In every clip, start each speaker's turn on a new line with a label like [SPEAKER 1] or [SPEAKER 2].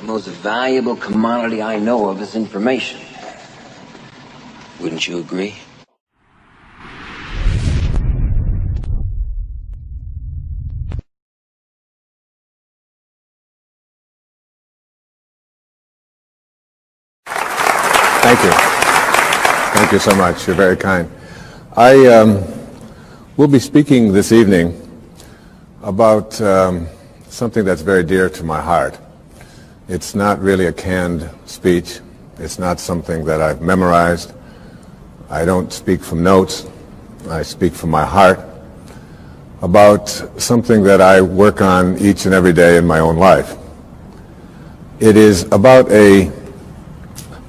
[SPEAKER 1] most valuable commodity I know of is information. Wouldn't you agree?
[SPEAKER 2] Thank you. Thank you so much. You're very kind. I will be speaking this evening about something that's very dear to my heart. It's not really a canned speech. It's not something that I've memorized. I don't speak from notes. I speak from my heart about something that I work on each and every day in my own life. It is about a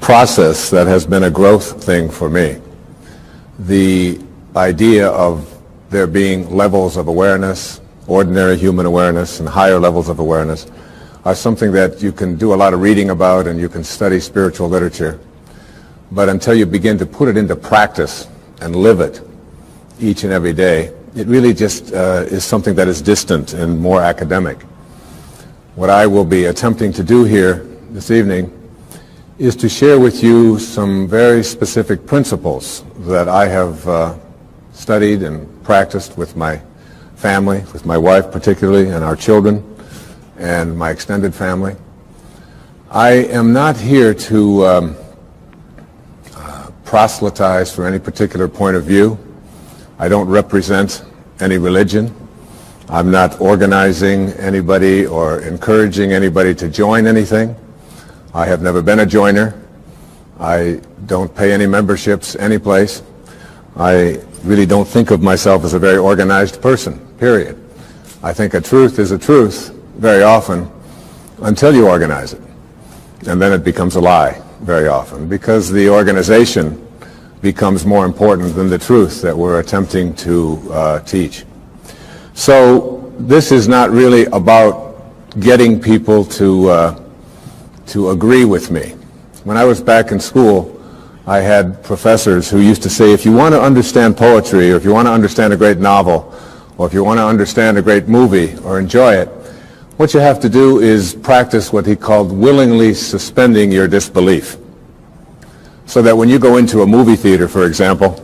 [SPEAKER 2] process that has been a growth thing for me. The idea of there being levels of awareness, ordinary human awareness and higher levels of awareness, are something that you can do a lot of reading about and you can study spiritual literature. But until you begin to put it into practice and live it each and every day, it really just is something that is distant and more academic. What I will be attempting to do here this evening is to share with you some very specific principles that I have studied and practiced with my family, with my wife particularly, and our children, and my extended family. I am not here to proselytize for any particular point of view. I don't represent any religion. I'm not organizing anybody or encouraging anybody to join anything. I have never been a joiner. I don't pay any memberships anyplace. I really don't think of myself as a very organized person, period. I think a truth is a truth very often until you organize it. And then it becomes a lie very often because the organization becomes more important than the truth that we're attempting to teach. So this is not really about getting people to agree with me. When I was back in school, I had professors who used to say, if you want to understand poetry, or if you want to understand a great novel, or if you want to understand a great movie or enjoy it, what you have to do is practice what he called willingly suspending your disbelief. So that when you go into a movie theater, for example,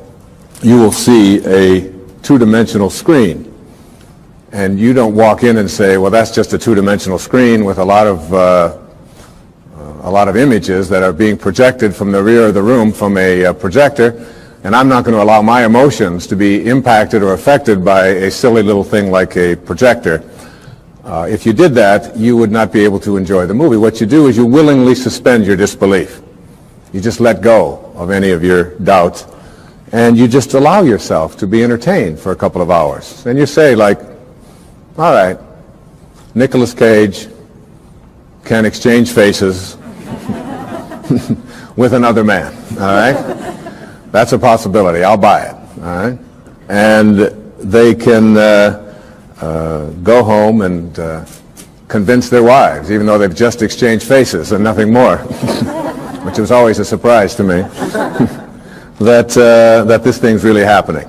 [SPEAKER 2] you will see a two-dimensional screen. And you don't walk in and say, well, that's just a two-dimensional screen with a lot of images that are being projected from the rear of the room from a projector, and I'm not going to allow my emotions to be impacted or affected by a silly little thing like a projector. If you did that, you would not be able to enjoy the movie. What you do is you willingly suspend your disbelief. You just let go of any of your doubts, and you just allow yourself to be entertained for a couple of hours. And you say, like, all right, Nicolas Cage can exchange faces with another man, all right? That's a possibility. I'll buy it, all right? And they can go home and convince their wives, even though they've just exchanged faces and nothing more, which was always a surprise to me, that this thing's really happening.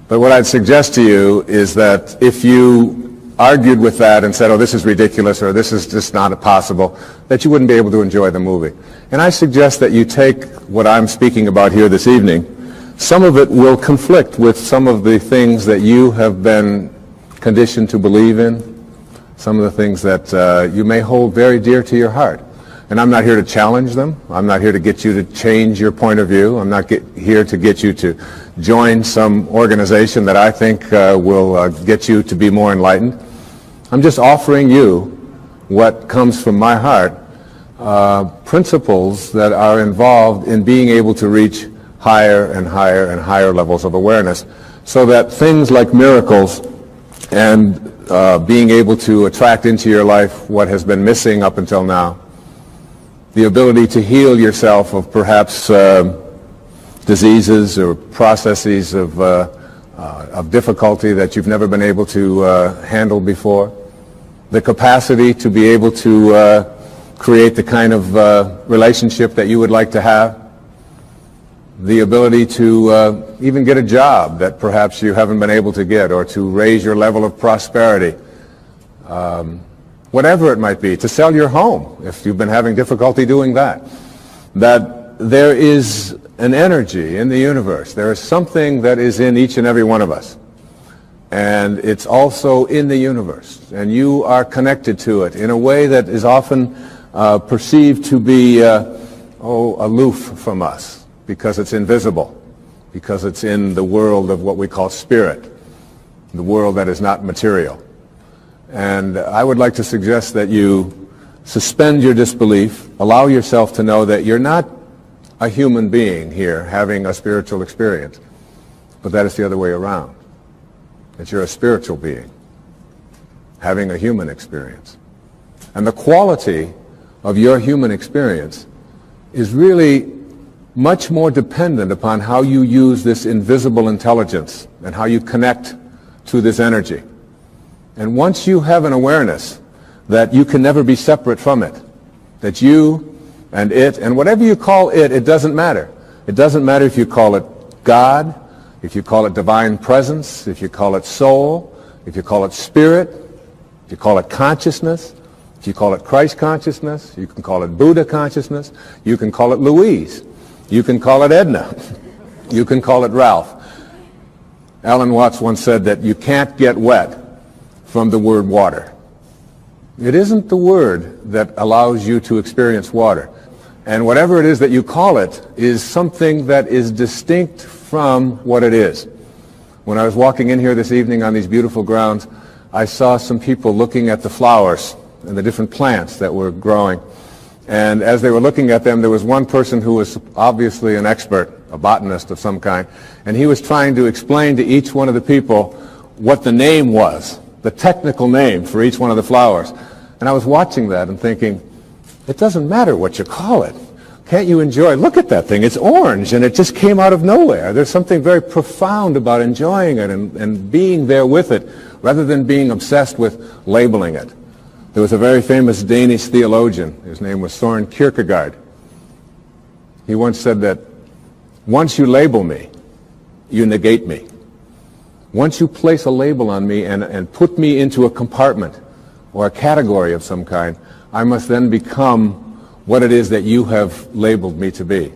[SPEAKER 2] But what I'd suggest to you is that if you argued with that and said, oh, this is ridiculous, or this is just not possible, that you wouldn't be able to enjoy the movie. And I suggest that you take what I'm speaking about here this evening. Some of it will conflict with some of the things that you have been conditioned to believe in, some of the things that you may hold very dear to your heart. And I'm not here to challenge them. I'm not here to get you to change your point of view. I'm not here to get you to join some organization that I think will get you to be more enlightened. I'm just offering you what comes from my heart, principles that are involved in being able to reach higher and higher and higher levels of awareness, so that things like miracles and being able to attract into your life what has been missing up until now, the ability to heal yourself of perhaps diseases or processes of difficulty that you've never been able to handle before, the capacity to be able to create the kind of relationship that you would like to have, the ability to even get a job that perhaps you haven't been able to get, or to raise your level of prosperity, whatever it might be, to sell your home if you've been having difficulty doing that. That there is an energy in the universe. There is something that is in each and every one of us. And it's also in the universe. And you are connected to it in a way that is often perceived to be aloof from us, because it's invisible, because it's in the world of what we call spirit, the world that is not material. And I would like to suggest that you suspend your disbelief, allow yourself to know that you're not a human being here having a spiritual experience, but that it's the other way around, that you're a spiritual being having a human experience. And the quality of your human experience is really much more dependent upon how you use this invisible intelligence and how you connect to this energy. And once you have an awareness that you can never be separate from it, that you and it, and whatever you call it, it doesn't matter. It doesn't matter if you call it God, if you call it divine presence, if you call it soul, if you call it spirit, if you call it consciousness, if you call it Christ consciousness, you can call it Buddha consciousness, you can call it Louise, you can call it Edna, you can call it Ralph. Alan Watts once said that you can't get wet from the word water. It isn't the word that allows you to experience water. And whatever it is that you call it is something that is distinct from what it is. When I was walking in here this evening on these beautiful grounds, I saw some people looking at the flowers and the different plants that were growing. And as they were looking at them, there was one person who was obviously an expert, a botanist of some kind, and he was trying to explain to each one of the people what the name was, the technical name for each one of the flowers. And I was watching that and thinking, it doesn't matter what you call it. Can't you enjoy it? Look at that thing. It's orange, and it just came out of nowhere. There's something very profound about enjoying it and being there with it, rather than being obsessed with labeling it. There was a very famous Danish theologian. His name was Søren Kierkegaard. He once said that once you label me, you negate me. Once you place a label on me and put me into a compartment or a category of some kind, I must then become what it is that you have labeled me to be.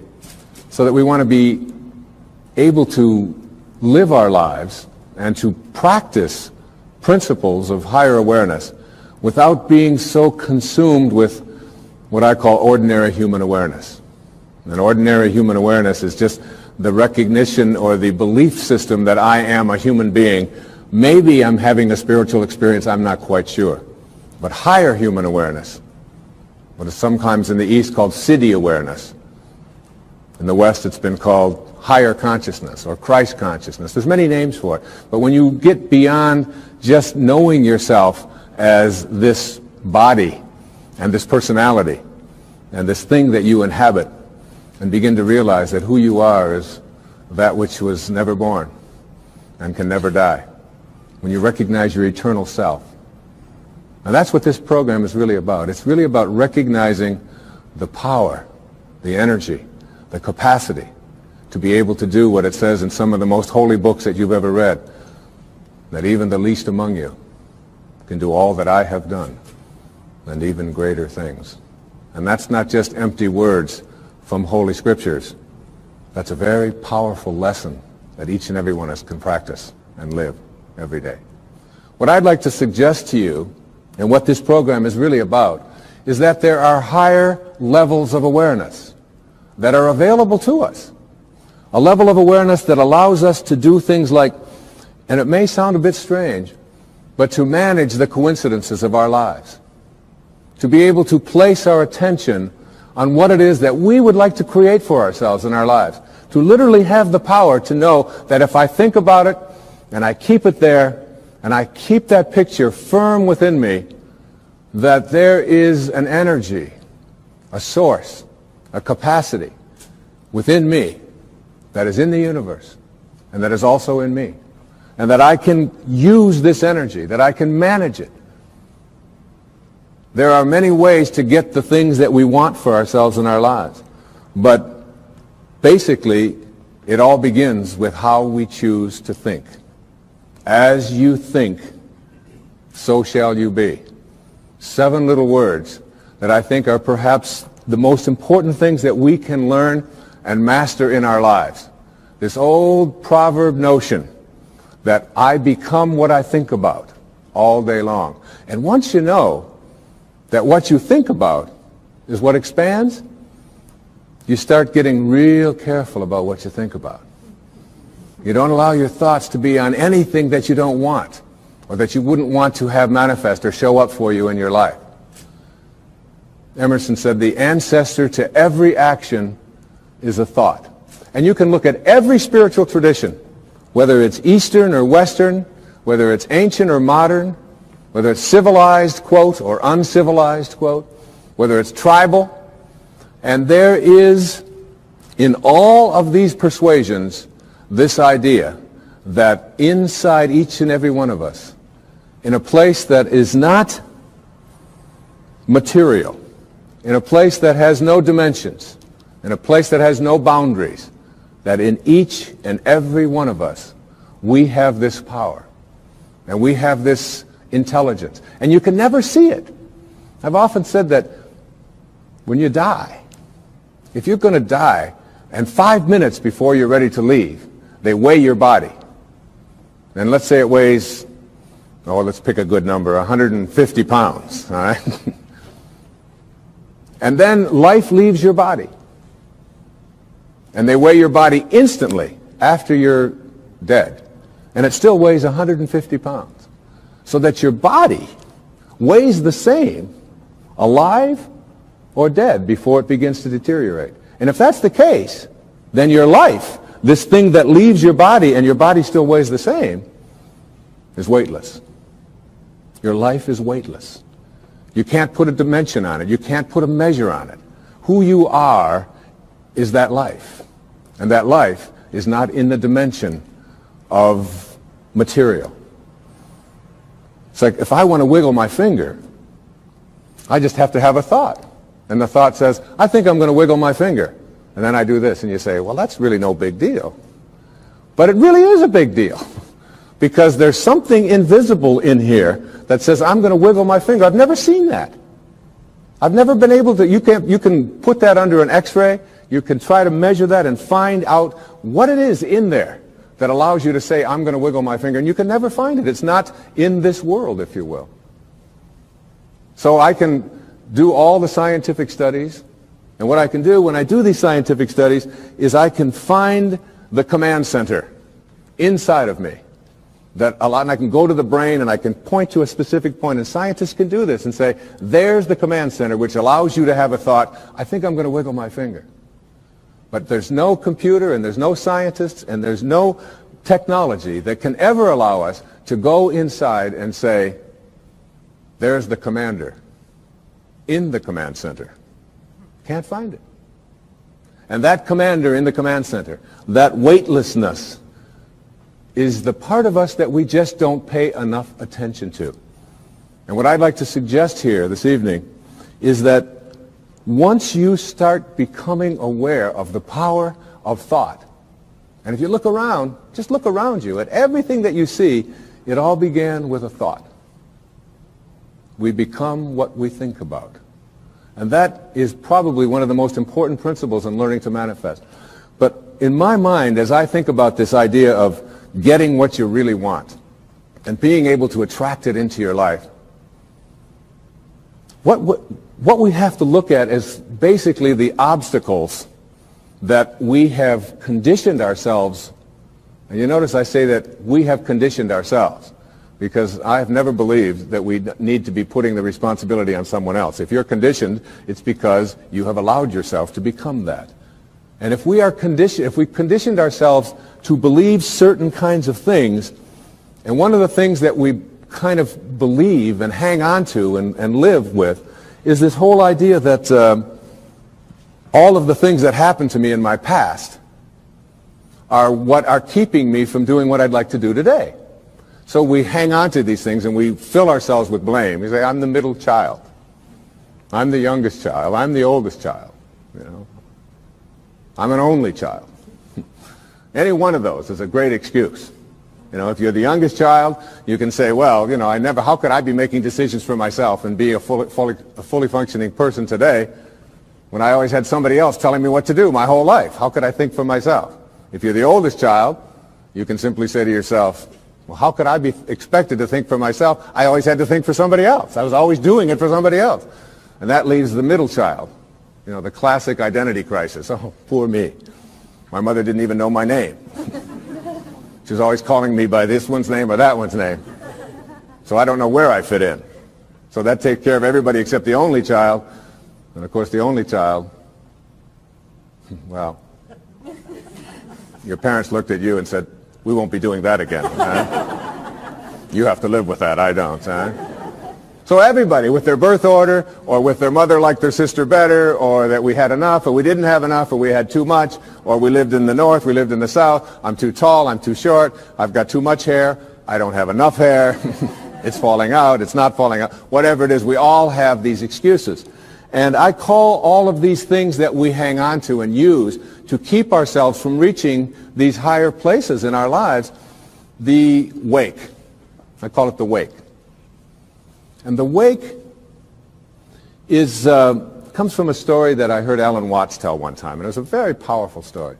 [SPEAKER 2] So that we want to be able to live our lives and to practice principles of higher awareness without being so consumed with what I call ordinary human awareness. And ordinary human awareness is just the recognition or the belief system that I am a human being. Maybe I'm having a spiritual experience, I'm not quite sure. But higher human awareness, what is sometimes in the East called Siddhi awareness. In the West it's been called higher consciousness or Christ consciousness. There's many names for it. But when you get beyond just knowing yourself as this body and this personality and this thing that you inhabit, and begin to realize that who you are is that which was never born and can never die. When you recognize your eternal self. And that's what this program is really about. It's really about recognizing the power, the energy, the capacity to be able to do what it says in some of the most holy books that you've ever read, that even the least among you can do all that I have done and even greater things. And that's not just empty words from Holy Scriptures. That's a very powerful lesson that each and every one of us can practice and live every day. What I'd like to suggest to you, and what this program is really about, is that there are higher levels of awareness that are available to us. A level of awareness that allows us to do things like, and it may sound a bit strange, but to manage the coincidences of our lives. To be able to place our attention on what it is that we would like to create for ourselves in our lives. To literally have the power to know that if I think about it, and I keep it there, and I keep that picture firm within me, that there is an energy, a source, a capacity within me that is in the universe, and that is also in me. And that I can use this energy, that I can manage it. There are many ways to get the things that we want for ourselves in our lives. But basically, it all begins with how we choose to think. As you think, so shall you be. 7 little words that I think are perhaps the most important things that we can learn and master in our lives. This old proverb notion that I become what I think about all day long. And once you know that what you think about is what expands, you start getting real careful about what you think about. You don't allow your thoughts to be on anything that you don't want or that you wouldn't want to have manifest or show up for you in your life. Emerson said, the ancestor to every action is a thought. And you can look at every spiritual tradition, whether it's Eastern or Western, whether it's ancient or modern, whether it's civilized, quote, or uncivilized, quote, whether it's tribal. And there is, in all of these persuasions, this idea that inside each and every one of us, in a place that is not material, in a place that has no dimensions, in a place that has no boundaries, that in each and every one of us, we have this power, and we have this intelligence. And you can never see it. I've often said that when you die, if you're going to die, and 5 minutes before you're ready to leave, they weigh your body. And let's say it weighs, let's pick a good number, 150 pounds, all right? And then life leaves your body. And they weigh your body instantly after you're dead. And it still weighs 150 pounds. So that your body weighs the same alive or dead before it begins to deteriorate. And if that's the case, then your life, this thing that leaves your body and your body still weighs the same, is weightless. Your life is weightless. You can't put a dimension on it. You can't put a measure on it. Who you are is that life. And that life is not in the dimension of material. It's like if I want to wiggle my finger, I just have to have a thought. And the thought says, I think I'm going to wiggle my finger. And then I do this. And you say, well, that's really no big deal. But it really is a big deal. Because there's something invisible in here that says, I'm going to wiggle my finger. I've never seen that. I've never been able to. You can put that under an X-ray. You can try to measure that and find out what it is in there that allows you to say, I'm going to wiggle my finger. And you can never find it. It's not in this world, if you will. So I can do all the scientific studies. And what I can do when I do these scientific studies is I can find the command center inside of me. And I can go to the brain and I can point to a specific point, and scientists can do this and say, there's the command center which allows you to have a thought, I think I'm going to wiggle my finger. But there's no computer and there's no scientists and there's no technology that can ever allow us to go inside and say, there's the commander in the command center. Can't find it. And that commander in the command center, that weightlessness, is the part of us that we just don't pay enough attention to. And what I'd like to suggest here this evening is that once you start becoming aware of the power of thought, and if you look around, just look around you at everything that you see, it all began with a thought. We become what we think about. And that is probably one of the most important principles in learning to manifest. But in my mind, as I think about this idea of getting what you really want and being able to attract it into your life, what we have to look at is basically the obstacles that we have conditioned ourselves. And you notice I say that we have conditioned ourselves, because I have never believed that we need to be putting the responsibility on someone else. If you're conditioned, it's because you have allowed yourself to become that. And if we conditioned ourselves to believe certain kinds of things, and one of the things that we kind of believe and hang on to and live with is this whole idea that all of the things that happened to me in my past are what are keeping me from doing what I'd like to do today. So we hang on to these things and we fill ourselves with blame. We say, I'm the middle child. I'm the youngest child. I'm the oldest child. You know, I'm an only child. Any one of those is a great excuse. If you're the youngest child, you can say, well, how could I be making decisions for myself and be a fully functioning person today when I always had somebody else telling me what to do my whole life? How could I think for myself? If you're the oldest child, you can simply say to yourself, well, how could I be expected to think for myself? I always had to think for somebody else. I was always doing it for somebody else. And that leaves the middle child, the classic identity crisis. Oh, poor me. My mother didn't even know my name. She was always calling me by this one's name or that one's name. So I don't know where I fit in. So that takes care of everybody except the only child. And of course the only child, well, your parents looked at you and said, we won't be doing that again. You have to live with that, I don't. So everybody, with their birth order, or with their mother liked their sister better, or that we had enough, or we didn't have enough, or we had too much, or we lived in the north, we lived in the south, I'm too tall, I'm too short, I've got too much hair, I don't have enough hair, it's falling out, it's not falling out, whatever it is, we all have these excuses. And I call all of these things that we hang on to and use to keep ourselves from reaching these higher places in our lives, the wake. I call it the wake. And the wake comes from a story that I heard Alan Watts tell one time, and it was a very powerful story.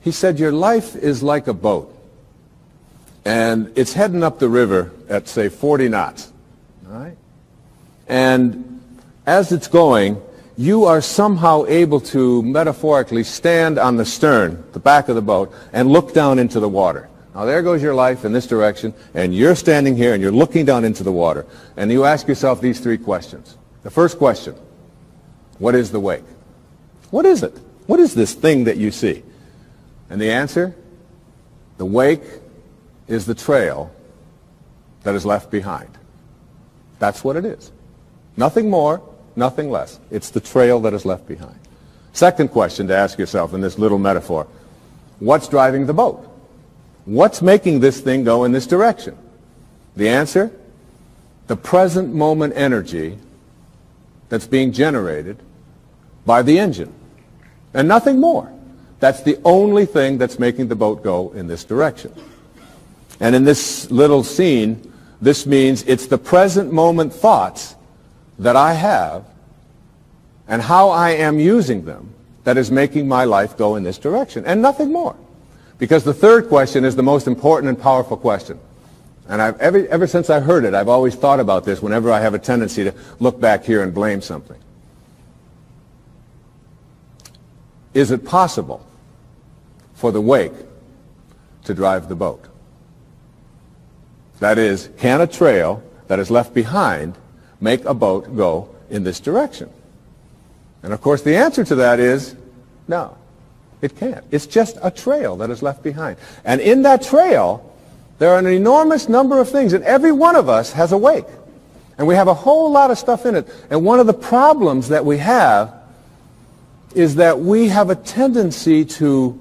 [SPEAKER 2] He said, your life is like a boat, and it's heading up the river at, say, 40 knots. All right? And as it's going, you are somehow able to metaphorically stand on the stern, the back of the boat, and look down into the water. Now there goes your life in this direction, and you're standing here and you're looking down into the water. And you ask yourself these three questions. The first question, what is the wake? What is it? What is this thing that you see? And the answer, the wake is the trail that is left behind. That's what it is. Nothing more, nothing less. It's the trail that is left behind. Second question to ask yourself in this little metaphor, what's driving the boat? What's making this thing go in this direction? The answer, the present moment energy that's being generated by the engine. And nothing more. That's the only thing that's making the boat go in this direction. And in this little scene, this means it's the present moment thoughts that I have and how I am using them that is making my life go in this direction. And nothing more. Because the third question is the most important and powerful question. And ever since I heard it, I've always thought about this whenever I have a tendency to look back here and blame something. Is it possible for the wake to drive the boat? That is, can a trail that is left behind make a boat go in this direction? And of course the answer to that is no. It can't. It's just a trail that is left behind. And in that trail, there are an enormous number of things, and every one of us has a wake. And we have a whole lot of stuff in it. And one of the problems that we have is that we have a tendency to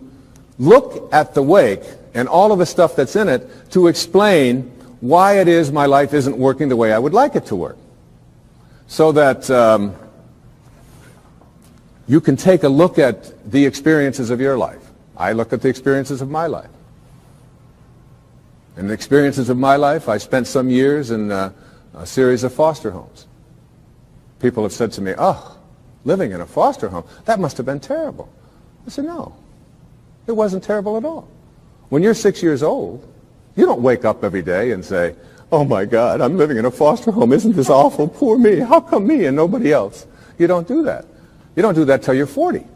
[SPEAKER 2] look at the wake and all of the stuff that's in it to explain why it is my life isn't working the way I would like it to work. So that you can take a look at the experiences of your life. I look at the experiences of my life. In the experiences of my life, I spent some years in a series of foster homes. People have said to me, oh, living in a foster home, that must have been terrible. I said, no, it wasn't terrible at all. When you're 6 years old, you don't wake up every day and say, oh my God, I'm living in a foster home. Isn't this awful? Poor me. How come me and nobody else? You don't do that. You don't do that till you're 40.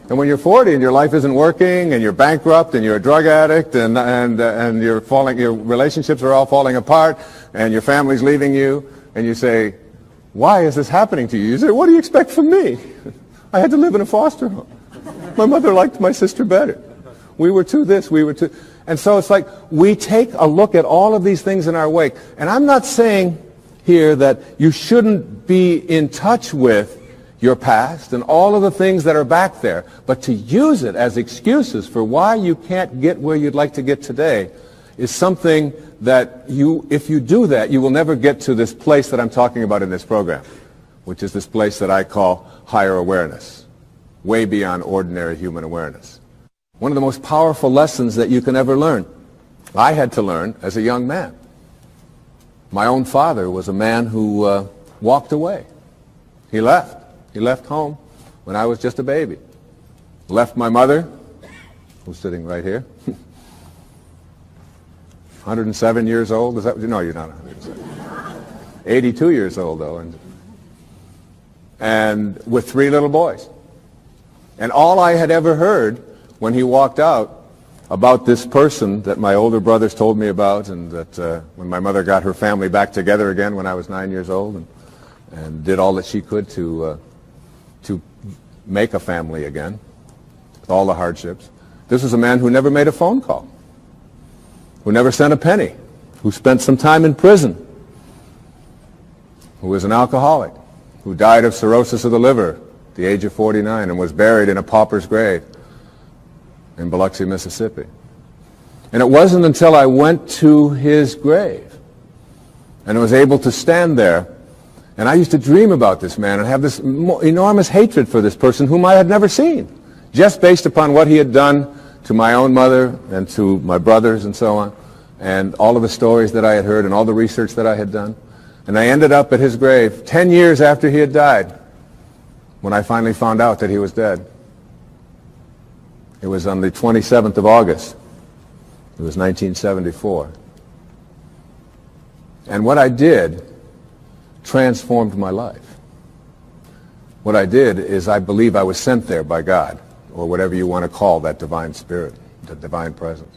[SPEAKER 2] And when you're 40 and your life isn't working and you're bankrupt and you're a drug addict and your relationships are all falling apart and your family's leaving you and you say, why is this happening to you? You say, what do you expect from me? I had to live in a foster home. My mother liked my sister better. We were too this, we were too... And so it's like we take a look at all of these things in our wake. And I'm not saying here that you shouldn't be in touch with your past and all of the things that are back there, but to use it as excuses for why you can't get where you'd like to get today is something that if you do that, you will never get to this place that I'm talking about in this program, which is this place that I call higher awareness, way beyond ordinary human awareness. One of the most powerful lessons that you can ever learn. I had to learn as a young man. My own father was a man who walked away. He left. He left home when I was just a baby. Left my mother, who's sitting right here, 107 years old. Is that? No, you're not 107. 82 years old, though. And with 3 little boys. And all I had ever heard when he walked out about this person that my older brothers told me about, and that when my mother got her family back together again when I was 9 years old, and did all that she could to make a family again, with all the hardships. This was a man who never made a phone call, who never sent a penny, who spent some time in prison, who was an alcoholic, who died of cirrhosis of the liver at the age of 49 and was buried in a pauper's grave in Biloxi, Mississippi. And it wasn't until I went to his grave and was able to stand there, and I used to dream about this man and have this enormous hatred for this person whom I had never seen, just based upon what he had done to my own mother and to my brothers and so on, and all of the stories that I had heard and all the research that I had done. And I ended up at his grave 10 years after he had died when I finally found out that he was dead. It was on the 27th of August. It was 1974. And what I did transformed my life. What I did is I believe I was sent there by God, or whatever you want to call that divine spirit, that divine presence.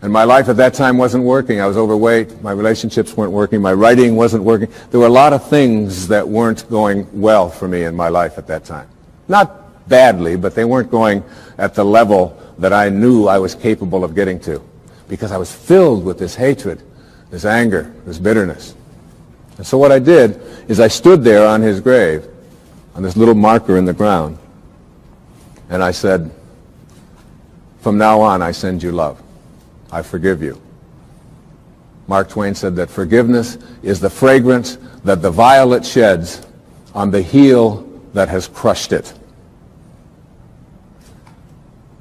[SPEAKER 2] And my life at that time wasn't working. I was overweight. My relationships weren't working. My writing wasn't working. There were a lot of things that weren't going well for me in my life at that time. Not badly, but they weren't going at the level that I knew I was capable of getting to, because I was filled with this hatred, this anger, this bitterness. And so what I did is I stood there on his grave, on this little marker in the ground, and I said, from now on, I send you love. I forgive you. Mark Twain said that forgiveness is the fragrance that the violet sheds on the heel that has crushed it.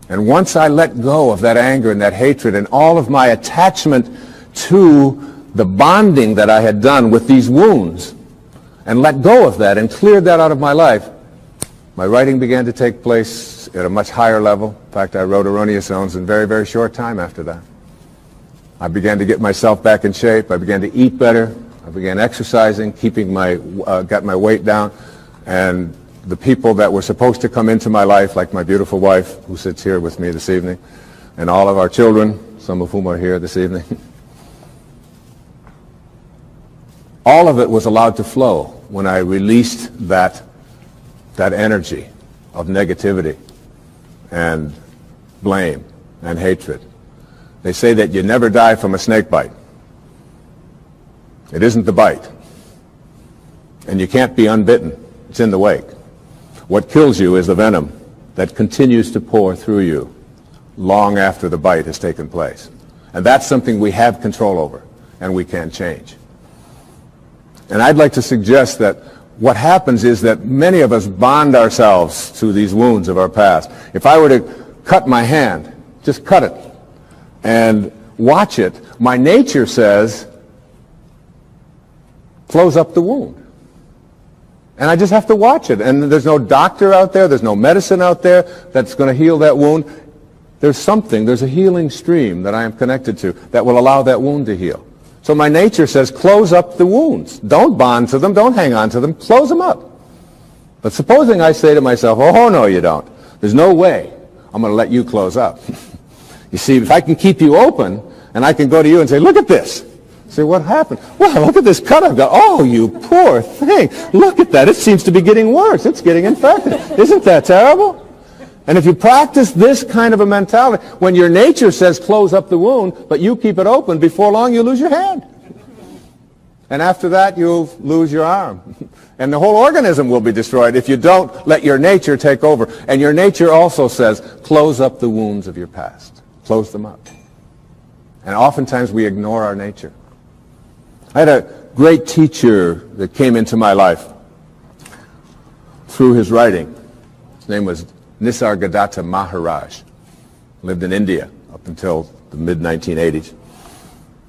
[SPEAKER 2] And once I let go of that anger and that hatred and all of my attachment to the bonding that I had done with these wounds, and let go of that and cleared that out of my life, my writing began to take place at a much higher level. In fact, I wrote Erroneous Zones in very, very short time after that. I began to get myself back in shape. I began to eat better. I began exercising, got my weight down, and the people that were supposed to come into my life, like my beautiful wife, who sits here with me this evening, and all of our children, some of whom are here this evening, all of it was allowed to flow when I released that energy of negativity and blame and hatred. They say that you never die from a snake bite. It isn't the bite. And you can't be unbitten. It's in the wake. What kills you is the venom that continues to pour through you long after the bite has taken place. And that's something we have control over and we can change. And I'd like to suggest that what happens is that many of us bond ourselves to these wounds of our past. If I were to cut my hand, just cut it, and watch it, my nature says, close up the wound. And I just have to watch it. And there's no doctor out there, there's no medicine out there that's going to heal that wound. There's a healing stream that I am connected to that will allow that wound to heal. So my nature says, close up the wounds. Don't bond to them, don't hang on to them, close them up. But supposing I say to myself, oh no you don't. There's no way I'm going to let you close up. You see, if I can keep you open, and I can go to you and say, look at this. Say, what happened? Well, look at this cut I've got. Oh, you poor thing. Look at that. It seems to be getting worse. It's getting infected. Isn't that terrible? And if you practice this kind of a mentality, when your nature says close up the wound, but you keep it open, before long you lose your hand. And after that, you'll lose your arm. And the whole organism will be destroyed if you don't let your nature take over. And your nature also says, close up the wounds of your past. Close them up. And oftentimes we ignore our nature. I had a great teacher that came into my life through his writing. His name was Nisargadatta Maharaj. lived in India up until the mid-1980s.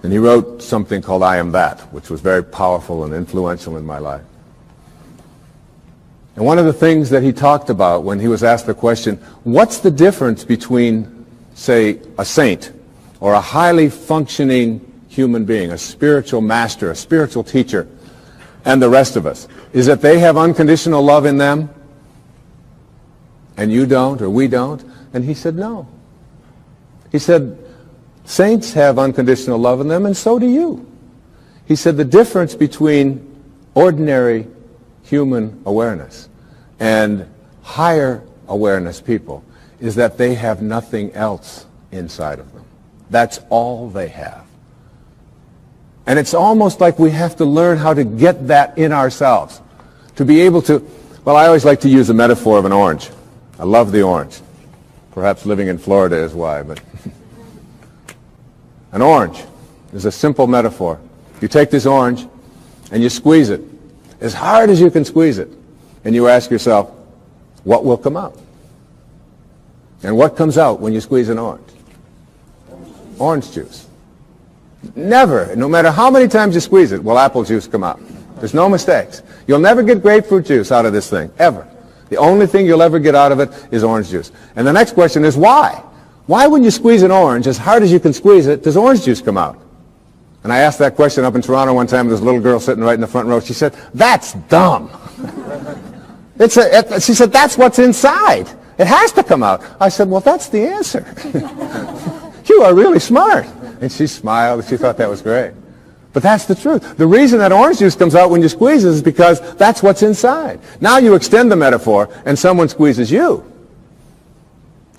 [SPEAKER 2] And he wrote something called I Am That, which was very powerful and influential in my life. And one of the things that he talked about when he was asked the question, what's the difference between, say, a saint or a highly functioning human being, a spiritual master, a spiritual teacher, and the rest of us, is that they have unconditional love in them and you don't, or we don't? And he said, no. He said, saints have unconditional love in them, and so do you. He said the difference between ordinary human awareness and higher awareness people is that they have nothing else inside of them. That's all they have. And it's almost like we have to learn how to get that in ourselves. To be able to, well, I always like to use the metaphor of an orange. I love the orange. Perhaps living in Florida is why, but an orange is a simple metaphor. You take this orange and you squeeze it as hard as you can squeeze it, and you ask yourself, what will come out? And what comes out when you squeeze an orange? Orange juice. Never, no matter how many times you squeeze it, will apple juice come out. There's no mistakes. You'll never get grapefruit juice out of this thing, ever. The only thing you'll ever get out of it is orange juice. And the next question is why? Why when you squeeze an orange, as hard as you can squeeze it, does orange juice come out? And I asked that question up in Toronto one time. There's a little girl sitting right in the front row. She said, that's dumb. She said, that's what's inside. It has to come out. I said, well, that's the answer. You are really smart. And she smiled. She thought that was great. But that's the truth. The reason that orange juice comes out when you squeeze it is because that's what's inside. Now you extend the metaphor and someone squeezes you.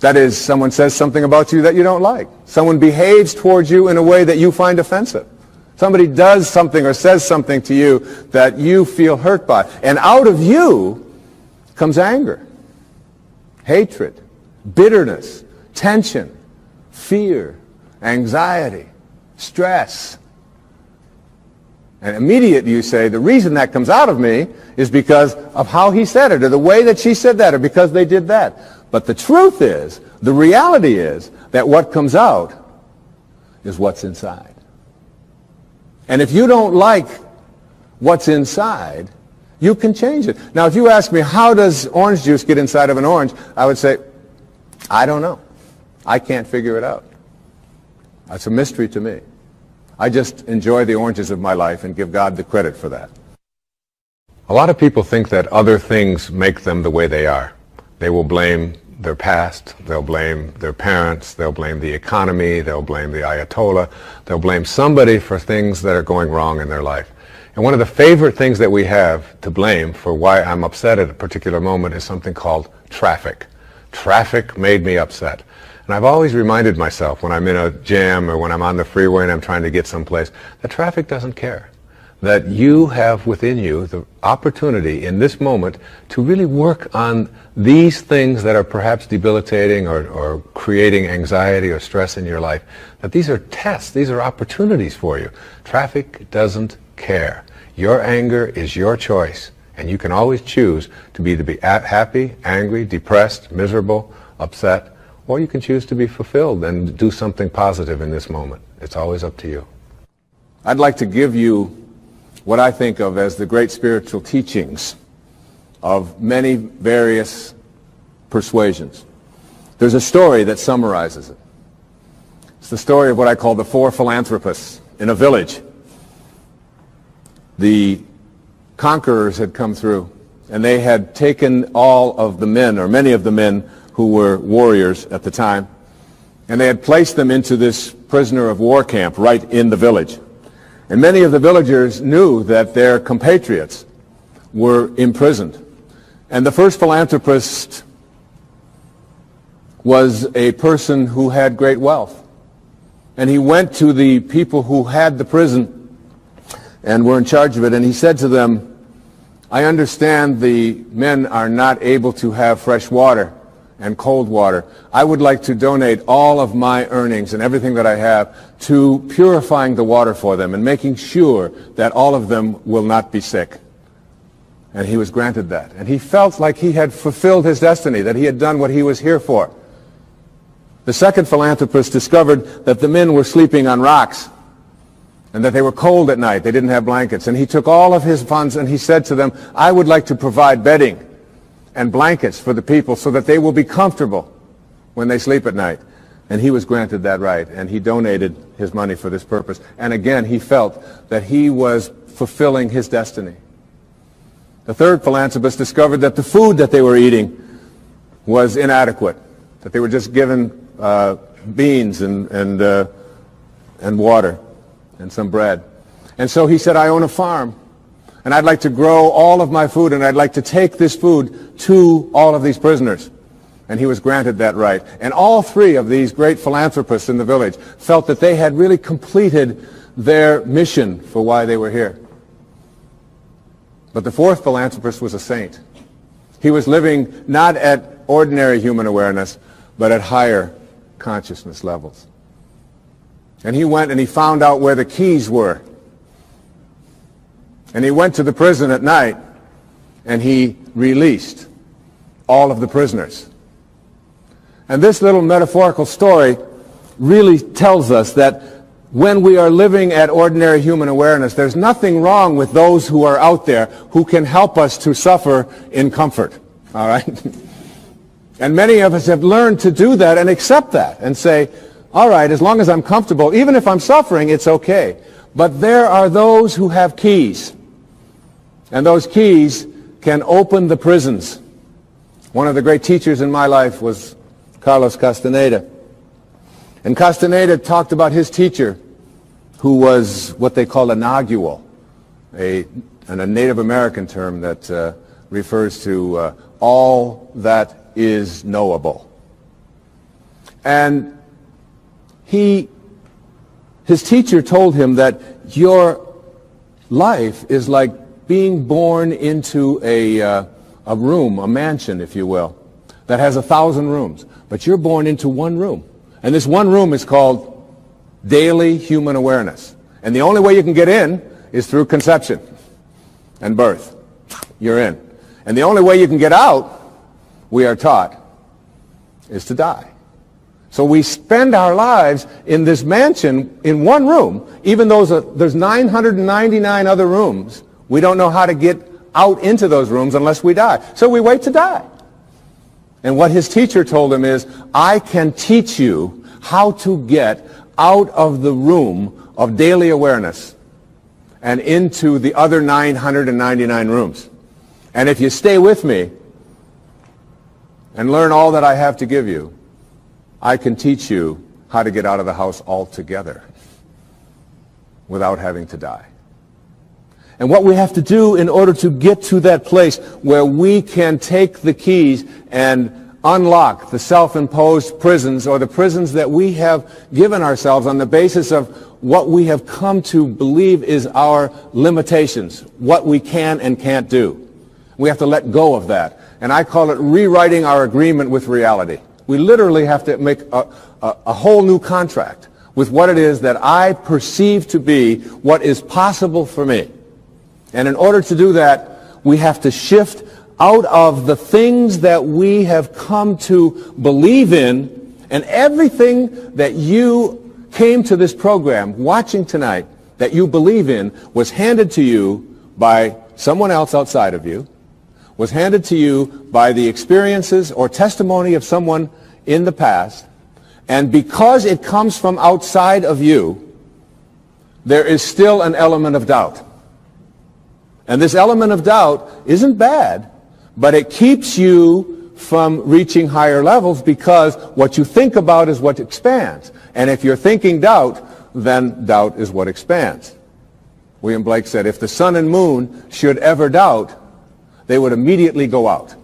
[SPEAKER 2] That is, someone says something about you that you don't like. Someone behaves towards you in a way that you find offensive. Somebody does something or says something to you that you feel hurt by. And out of you comes anger, hatred, bitterness, tension, fear, anxiety, stress. And immediately you say, the reason that comes out of me is because of how he said it, or the way that she said that, or because they did that. But the truth is, the reality is, that what comes out is what's inside. And if you don't like what's inside, you can change it. Now, if you ask me, how does orange juice get inside of an orange? I would say, I don't know. I can't figure it out. That's a mystery to me. I just enjoy the oranges of my life and give God the credit for that. A lot of people think that other things make them the way they are. They will blame their past, they'll blame their parents, they'll blame the economy, they'll blame the Ayatollah, they'll blame somebody for things that are going wrong in their life. And one of the favorite things that we have to blame for why I'm upset at a particular moment is something called traffic. Traffic made me upset. And I've always reminded myself when I'm in a jam or when I'm on the freeway and I'm trying to get someplace, that traffic doesn't care. That you have within you the opportunity in this moment to really work on these things that are perhaps debilitating or creating anxiety or stress in your life. That these are tests, these are opportunities for you. Traffic doesn't care. Your anger is your choice, and you can always choose to be happy, angry, depressed, miserable, upset, or you can choose to be fulfilled and do something positive in this moment. It's always up to you. I'd like to give you what I think of as the great spiritual teachings of many various persuasions. There's a story that summarizes it. It's the story of what I call the four philanthropists in a village. The conquerors had come through, and they had taken all of the men, or many of the men who were warriors at the time, and they had placed them into this prisoner of war camp right in the village. And many of the villagers knew that their compatriots were imprisoned. And the first philanthropist was a person who had great wealth. And he went to the people who had the prison and were in charge of it, and he said to them, I understand the men are not able to have fresh water and cold water. I would like to donate all of my earnings and everything that I have to purifying the water for them and making sure that all of them will not be sick. And he was granted that. And he felt like he had fulfilled his destiny, that he had done what he was here for. The second philanthropist discovered that the men were sleeping on rocks and that they were cold at night. They didn't have blankets. And he took all of his funds and he said to them, I would like to provide bedding and blankets for the people so that they will be comfortable when they sleep at night. And he was granted that right, and he donated his money for this purpose. And again, he felt that he was fulfilling his destiny. The third philanthropist discovered that the food that they were eating was inadequate, that they were just given beans and water and some bread. And so he said, I own a farm, and I'd like to grow all of my food, and I'd like to take this food to all of these prisoners. And he was granted that right. And all three of these great philanthropists in the village felt that they had really completed their mission for why they were here. But the fourth philanthropist was a saint. He was living not at ordinary human awareness, but at higher consciousness levels. And he went and he found out where the keys were. And he went to the prison at night and he released all of the prisoners. And this little metaphorical story really tells us that when we are living at ordinary human awareness, there's nothing wrong with those who are out there who can help us to suffer in comfort. All right? And many of us have learned to do that and accept that and say, all right, as long as I'm comfortable, even if I'm suffering, it's okay. But there are those who have keys. And those keys can open the prisons. One of the great teachers in my life was Carlos Castaneda. And Castaneda talked about his teacher, who was what they call a nagual, a Native American term that refers to all that is knowable. And his teacher told him that your life is like being born into a room, a mansion, if you will, that has 1,000 rooms. But you're born into one room. And this one room is called daily human awareness. And the only way you can get in is through conception and birth. You're in. And the only way you can get out, we are taught, is to die. So we spend our lives in this mansion in one room, even though there's 999 other rooms. We don't know how to get out into those rooms unless we die. So we wait to die. And what his teacher told him is, I can teach you how to get out of the room of daily awareness and into the other 999 rooms. And if you stay with me and learn all that I have to give you, I can teach you how to get out of the house altogether without having to die. And what we have to do in order to get to that place where we can take the keys and unlock the self-imposed prisons, or the prisons that we have given ourselves on the basis of what we have come to believe is our limitations, what we can and can't do. We have to let go of that. And I call it rewriting our agreement with reality. We literally have to make a whole new contract with what it is that I perceive to be what is possible for me. And in order to do that, we have to shift out of the things that we have come to believe in, and everything that you came to this program watching tonight that you believe in was handed to you by someone else outside of you, was handed to you by the experiences or testimony of someone in the past, and because it comes from outside of you, there is still an element of doubt. And this element of doubt isn't bad, but it keeps you from reaching higher levels, because what you think about is what expands. And if you're thinking doubt, then doubt is what expands. William Blake said, if the sun and moon should ever doubt, they would immediately go out.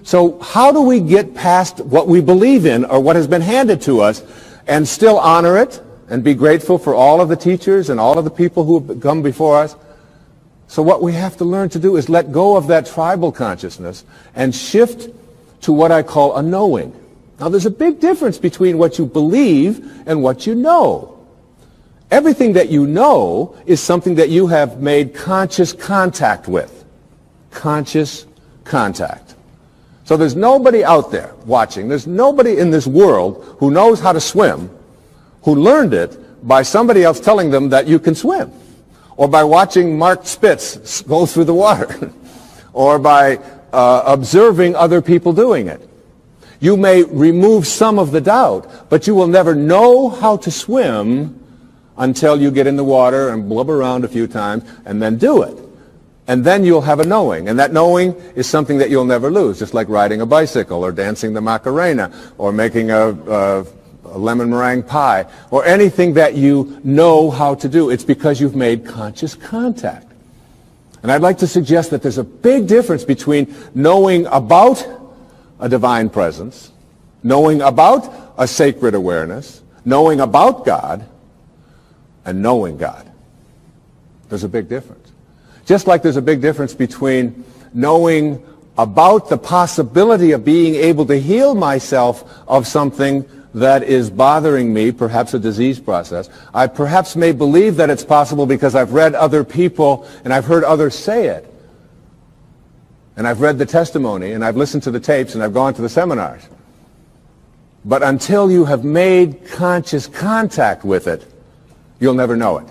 [SPEAKER 2] So how do we get past what we believe in, or what has been handed to us, and still honor it and be grateful for all of the teachers and all of the people who have come before us? So what we have to learn to do is let go of that tribal consciousness and shift to what I call a knowing. Now, there's a big difference between what you believe and what you know. Everything that you know is something that you have made conscious contact with. Conscious contact. So there's nobody out there watching. There's nobody in this world who knows how to swim, who learned it by somebody else telling them that you can swim, or by watching Mark Spitz go through the water, or by observing other people doing it. You may remove some of the doubt, but you will never know how to swim until you get in the water and blubber around a few times and then do it. And then you'll have a knowing. And that knowing is something that you'll never lose, just like riding a bicycle or dancing the Macarena or making a lemon meringue pie or anything that you know how to do. It's because you've made conscious contact. And I'd like to suggest that there's a big difference between knowing about a divine presence, knowing about a sacred awareness, knowing about God, and knowing God. There's a big difference. Just like there's a big difference between knowing about the possibility of being able to heal myself of something that is bothering me, perhaps a disease process. I perhaps may believe that it's possible because I've read other people and I've heard others say it. And I've read the testimony and I've listened to the tapes and I've gone to the seminars. But until you have made conscious contact with it, you'll never know it.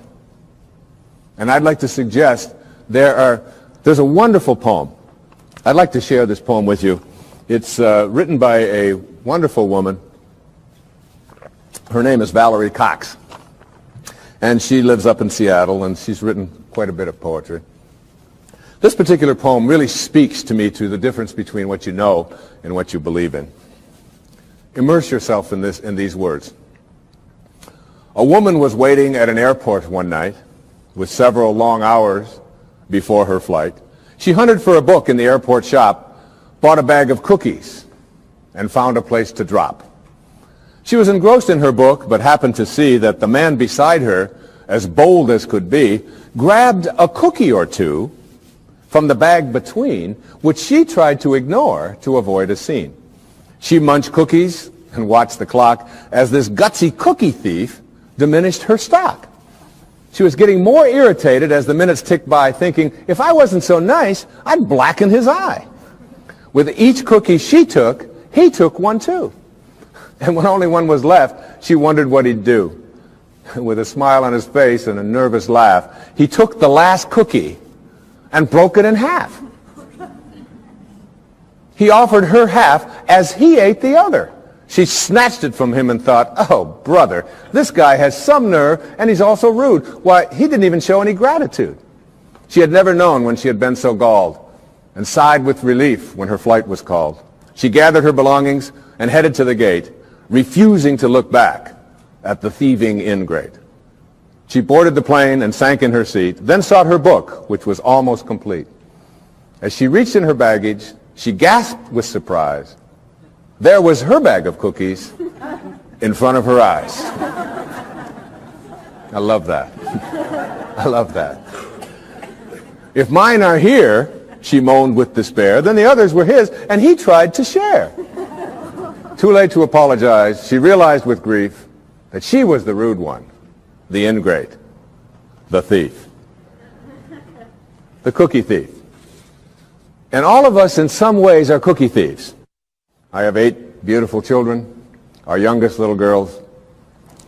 [SPEAKER 2] And I'd like to suggest there's a wonderful poem. I'd like to share this poem with you. It's written by a wonderful woman. Her name is Valerie Cox. And she lives up in Seattle, and she's written quite a bit of poetry. This particular poem really speaks to me to the difference between what you know and what you believe in. Immerse yourself in these words. A woman was waiting at an airport one night with several long hours before her flight. She hunted for a book in the airport shop, bought a bag of cookies, and found a place to drop. She was engrossed in her book, but happened to see that the man beside her, as bold as could be, grabbed a cookie or two from the bag between, which she tried to ignore to avoid a scene. She munched cookies and watched the clock as this gutsy cookie thief diminished her stock. She was getting more irritated as the minutes ticked by, thinking, if I wasn't so nice, I'd blacken his eye. With each cookie she took, he took one too. And when only one was left, she wondered what he'd do. With a smile on his face and a nervous laugh, he took the last cookie and broke it in half. He offered her half as he ate the other. She snatched it from him and thought, oh, brother, this guy has some nerve, and he's also rude. Why, he didn't even show any gratitude. She had never known when she had been so galled, and sighed with relief when her flight was called. She gathered her belongings and headed to the gate, refusing to look back at the thieving ingrate. She boarded the plane and sank in her seat, then sought her book, which was almost complete. As she reached in her baggage, she gasped with surprise. There was her bag of cookies in front of her eyes. I love that. I love that. If mine are here, she moaned with despair, then the others were his, and he tried to share. Too late to apologize, she realized with grief that she was the rude one, the ingrate, the thief, the cookie thief. And all of us in some ways are cookie thieves. I have 8 beautiful children. Our youngest little girl's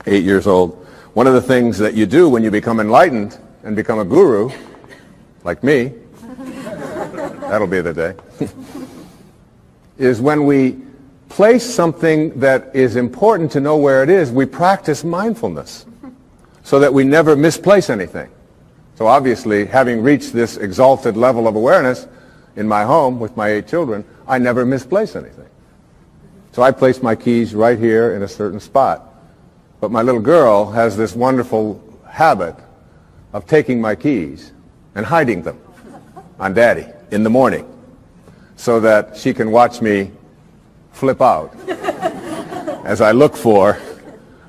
[SPEAKER 2] 8 years old. One of the things that you do when you become enlightened and become a guru, like me, that'll be the day, is when we place something that is important to know where it is, we practice mindfulness so that we never misplace anything. So obviously, having reached this exalted level of awareness in my home with my 8 children, I never misplace anything. So I place my keys right here in a certain spot. But my little girl has this wonderful habit of taking my keys and hiding them on Daddy in the morning so that she can watch me flip out as I look for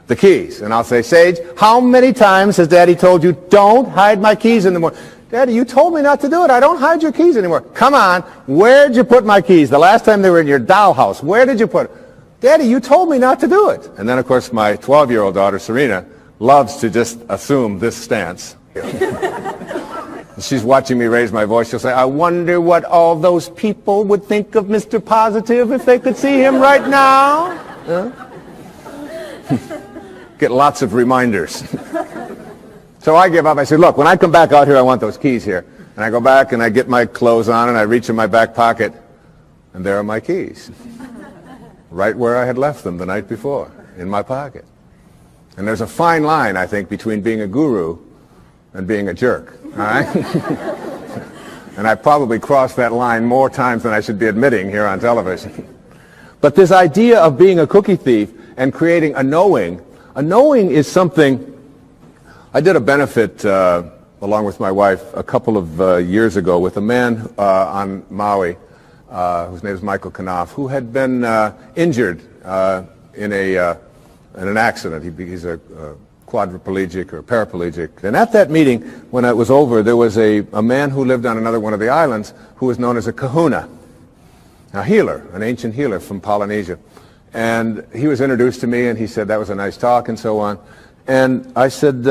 [SPEAKER 2] the keys. And I'll say, Sage, how many times has Daddy told you, don't hide my keys in the morning? Daddy, you told me not to do it. I don't hide your keys anymore. Come on. Where'd you put my keys? The last time they were in your dollhouse. Where did you put it? Daddy, you told me not to do it. And then, of course, my 12-year-old daughter, Serena, loves to just assume this stance. She's watching me raise my voice. She'll say, I wonder what all those people would think of Mr. Positive if they could see him right now. Huh? Get lots of reminders. So I give up. I say, look, when I come back out here, I want those keys here. And I go back and I get my clothes on and I reach in my back pocket, and there are my keys. Right where I had left them the night before, in my pocket. And there's a fine line, I think, between being a guru and being a jerk. All right? And I probably crossed that line more times than I should be admitting here on television. But this idea of being a cookie thief and creating a knowing is something. I did a benefit along with my wife a couple of years ago with a man on Maui whose name is Michael Knopf, who had been injured in an accident. He's a quadriplegic or paraplegic. And at that meeting, when it was over, there was a man who lived on another one of the islands who was known as a kahuna, a healer, an ancient healer from Polynesia. And he was introduced to me, and he said that was a nice talk and so on. And I said,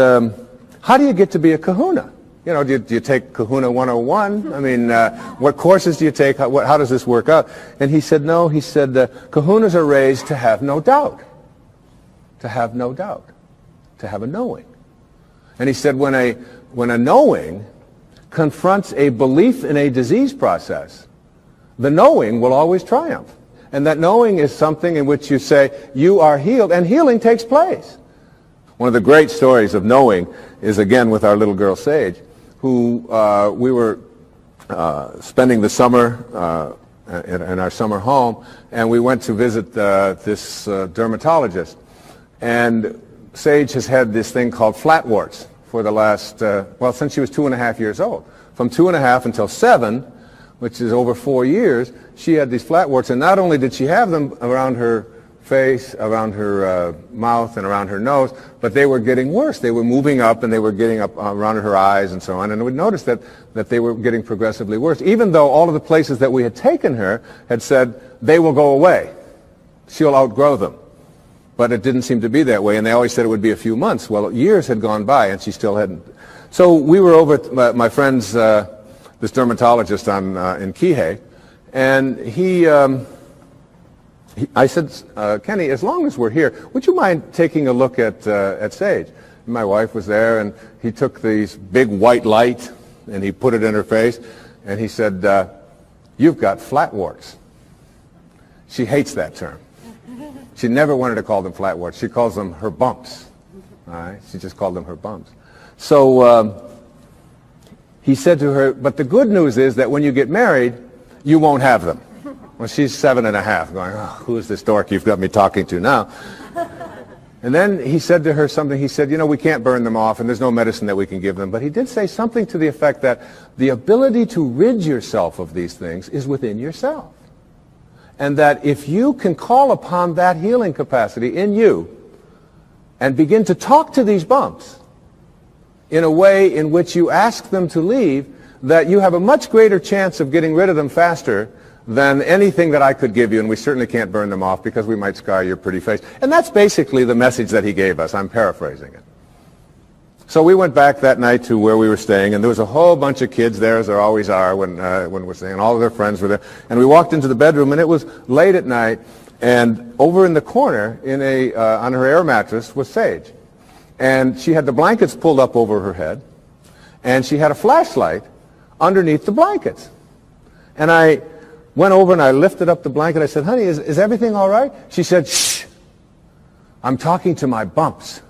[SPEAKER 2] how do you get to be a kahuna? You know, do you take Kahuna 101? I mean, what courses do you take? How does this work out? And he said, no. He said, kahunas are raised to have no doubt. To have no doubt. To have a knowing. And he said, when a knowing confronts a belief in a disease process, the knowing will always triumph. And that knowing is something in which you say, you are healed, and healing takes place. One of the great stories of knowing is, again, with our little girl, Sage, who we were spending the summer in our summer home, and we went to visit this dermatologist. And Sage has had this thing called flatwarts for the last, since she was 2.5 years old. From 2.5 until 7, which is over 4 years, she had these flatwarts, and not only did she have them around her face, around her mouth, and around her nose, but they were getting worse. They were moving up, and they were getting up around her eyes and so on. And we noticed that they were getting progressively worse, even though all of the places that we had taken her had said, they will go away. She'll outgrow them. But it didn't seem to be that way, and they always said it would be a few months. Well, years had gone by, and she still hadn't. So we were over at my friend's, this dermatologist in Kihei, and I said, Kenny, as long as we're here, would you mind taking a look at Sage? And my wife was there, and he took these big white light, and he put it in her face, and he said, you've got flatwarts. She hates that term. She never wanted to call them flatwarts. She calls them her bumps. All right? She just called them her bumps. So he said to her, but the good news is that when you get married, you won't have them. Well, she's 7.5, going, oh, who is this dork you've got me talking to now? And then he said to her something. He said, you know, we can't burn them off, and there's no medicine that we can give them. But he did say something to the effect that the ability to rid yourself of these things is within yourself. And that if you can call upon that healing capacity in you and begin to talk to these bumps in a way in which you ask them to leave, that you have a much greater chance of getting rid of them faster than anything that I could give you, and we certainly can't burn them off because we might scar your pretty face. And that's basically the message that he gave us. I'm paraphrasing it. So we went back that night to where we were staying, and there was a whole bunch of kids there, as there always are when we're staying, and all of their friends were there. And we walked into the bedroom, and it was late at night, and over in the corner, on her air mattress, was Sage. And she had the blankets pulled up over her head, and she had a flashlight underneath the blankets. And I went over and I lifted up the blanket. I said, honey, is everything all right? She said, shh, I'm talking to my bumps.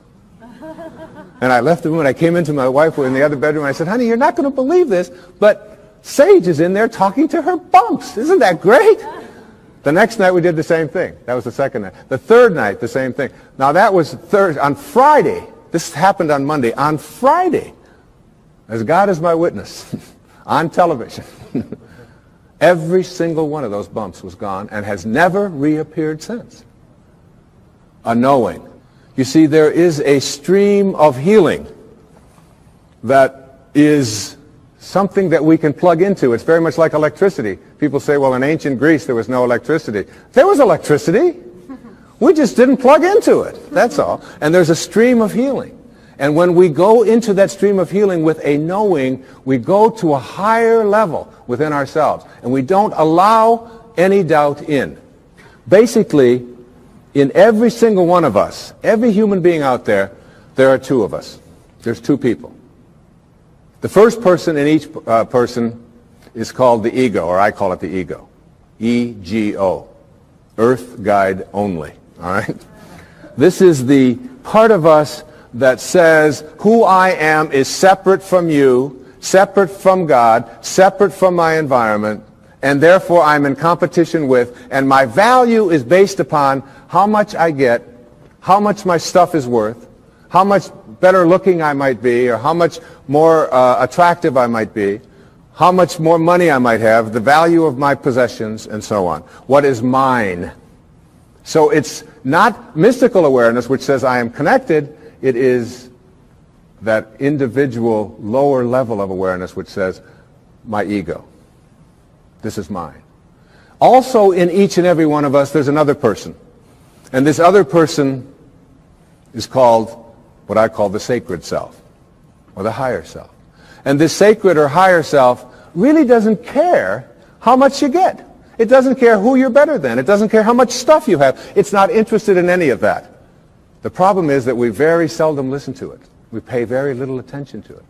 [SPEAKER 2] And I left the room, and I came into my wife in the other bedroom. And I said, honey, you're not going to believe this, but Sage is in there talking to her bumps. Isn't that great? The next night we did the same thing. That was the second night. The third night, the same thing. Now that was on Friday. This happened on Monday. On Friday, as God is my witness, on television, every single one of those bumps was gone and has never reappeared since. A knowing. You see, there is a stream of healing that is something that we can plug into. It's very much like electricity. People say, well, in ancient Greece there was no electricity. There was electricity. We just didn't plug into it. That's all. And there's a stream of healing. And when we go into that stream of healing with a knowing, we go to a higher level within ourselves. And we don't allow any doubt in. Basically, in every single one of us, every human being out there, there are two of us. There's two people. The first person in each person is called the ego, or I call it the ego. E-G-O. Earth Guide Only. All right? This is the part of us that says who I am is separate from you, separate from God, separate from my environment, and therefore I'm in competition with, and my value is based upon how much I get, how much my stuff is worth, how much better looking I might be, or how much more attractive I might be, how much more money I might have, the value of my possessions, and so on. What is mine? So it's not mystical awareness which says I am connected. It is that individual lower level of awareness which says my ego. This is mine. Also in each and every one of us there's another person. And this other person is called what I call the sacred self, or the higher self. And this sacred or higher self really doesn't care how much you get. It doesn't care who you're better than. It doesn't care how much stuff you have. It's not interested in any of that. The problem is that we very seldom listen to it. We pay very little attention to it.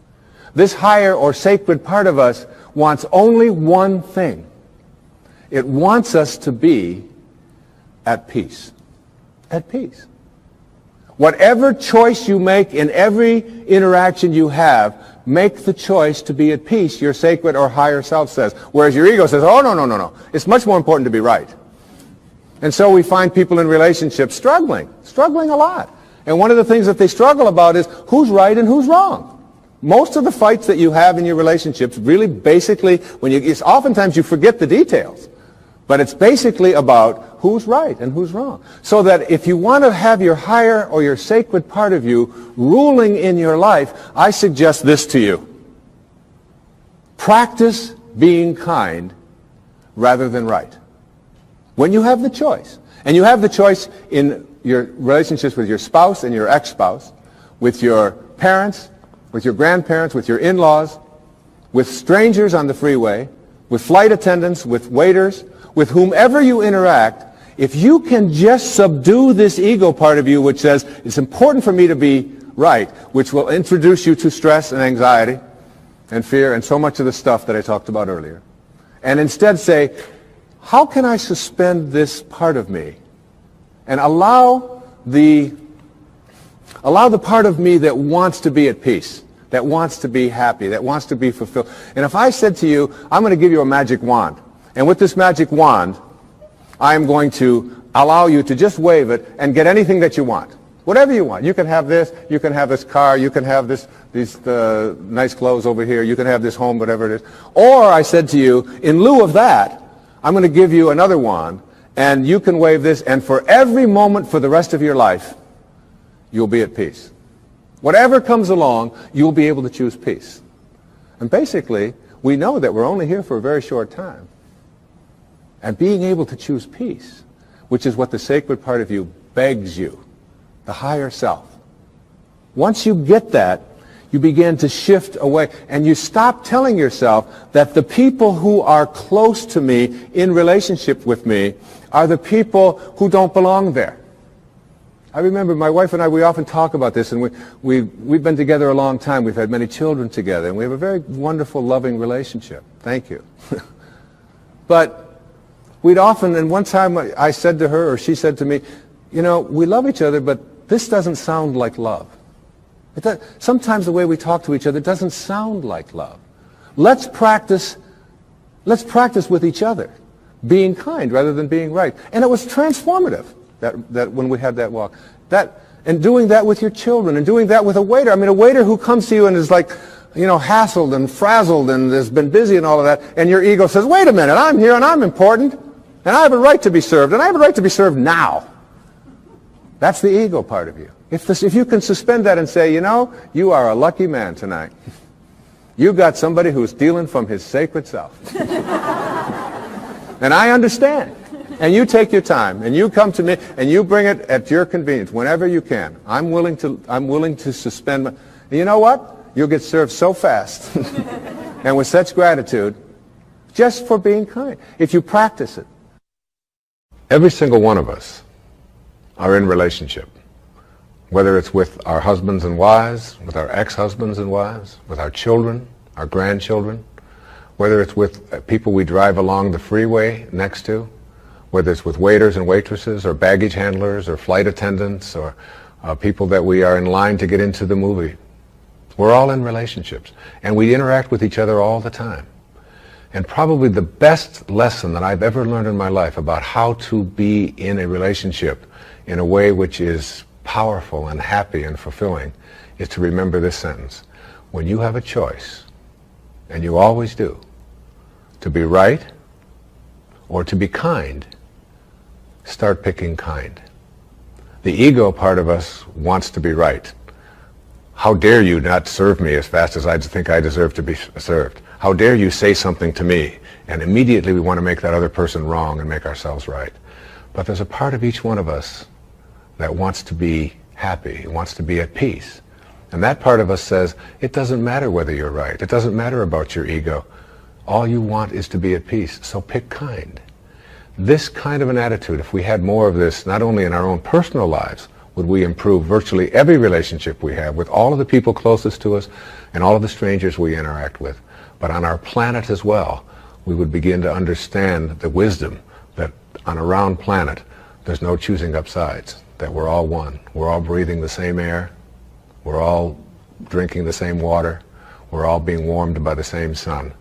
[SPEAKER 2] This higher or sacred part of us wants only one thing. It wants us to be at peace. At peace. Whatever choice you make in every interaction you have, make the choice to be at peace, your sacred or higher self says. Whereas your ego says, oh, no. It's much more important to be right. And so we find people in relationships struggling a lot. And one of the things that they struggle about is who's right and who's wrong. Most of the fights that you have in your relationships really basically, oftentimes you forget the details. But it's basically about who's right and who's wrong. So that if you want to have your higher or your sacred part of you ruling in your life, I suggest this to you. Practice being kind rather than right. When you have the choice. And you have the choice in your relationships with your spouse and your ex-spouse, with your parents, with your grandparents, with your in-laws, with strangers on the freeway, with flight attendants, with waiters, with whomever you interact. If you can just subdue this ego part of you which says, it's important for me to be right, which will introduce you to stress and anxiety and fear and so much of the stuff that I talked about earlier, and instead say, how can I suspend this part of me and allow the part of me that wants to be at peace, that wants to be happy, that wants to be fulfilled. And if I said to you, I'm going to give you a magic wand, and with this magic wand, I am going to allow you to just wave it and get anything that you want. Whatever you want. You can have this, you can have this car, you can have these nice clothes over here, you can have this home, whatever it is. Or I said to you, in lieu of that, I'm going to give you another wand, and you can wave this, and for every moment for the rest of your life, you'll be at peace. Whatever comes along, you'll be able to choose peace. And basically, we know that we're only here for a very short time. And being able to choose peace, which is what the sacred part of you begs you, the higher self. Once you get that, you begin to shift away, and you stop telling yourself that the people who are close to me, in relationship with me, are the people who don't belong there. I remember my wife and I, we often talk about this, and we've been together a long time. We've had many children together, and we have a very wonderful, loving relationship. Thank you. But we'd often, and one time I said to her, or she said to me, you know, we love each other, but this doesn't sound like love. Sometimes the way we talk to each other doesn't sound like love. Let's practice with each other, being kind rather than being right. And it was transformative that when we had that walk. And doing that with your children, and doing that with a waiter. I mean, a waiter who comes to you and is like, you know, hassled and frazzled and has been busy and all of that, and your ego says, wait a minute, I'm here and I'm important, and I have a right to be served, and I have a right to be served now. That's the ego part of you. If you can suspend that and say, you know, you are a lucky man tonight. You got somebody who's dealing from his sacred self. And I understand. And you take your time, and you come to me, and you bring it at your convenience, whenever you can. I'm willing to suspend my... And you know what? You'll get served so fast, and with such gratitude, just for being kind, if you practice it. Every single one of us are in relationship, whether it's with our husbands and wives, with our ex-husbands and wives, with our children, our grandchildren, whether it's with people we drive along the freeway next to, whether it's with waiters and waitresses or baggage handlers or flight attendants or people that we are in line to get into the movie. We're all in relationships, and we interact with each other all the time. And probably the best lesson that I've ever learned in my life about how to be in a relationship in a way which is powerful and happy and fulfilling is to remember this sentence. When you have a choice, and you always do, to be right or to be kind, start picking kind. The ego part of us wants to be right. How dare you not serve me as fast as I think I deserve to be served? How dare you say something to me? And immediately we want to make that other person wrong and make ourselves right. But there's a part of each one of us that wants to be happy, wants to be at peace. And that part of us says, it doesn't matter whether you're right. It doesn't matter about your ego. All you want is to be at peace, so pick kind. This kind of an attitude, if we had more of this, not only in our own personal lives, would we improve virtually every relationship we have with all of the people closest to us and all of the strangers we interact with. But on our planet as well, we would begin to understand the wisdom that on a round planet, there's no choosing up sides, that we're all one. We're all breathing the same air. We're all drinking the same water. We're all being warmed by the same sun.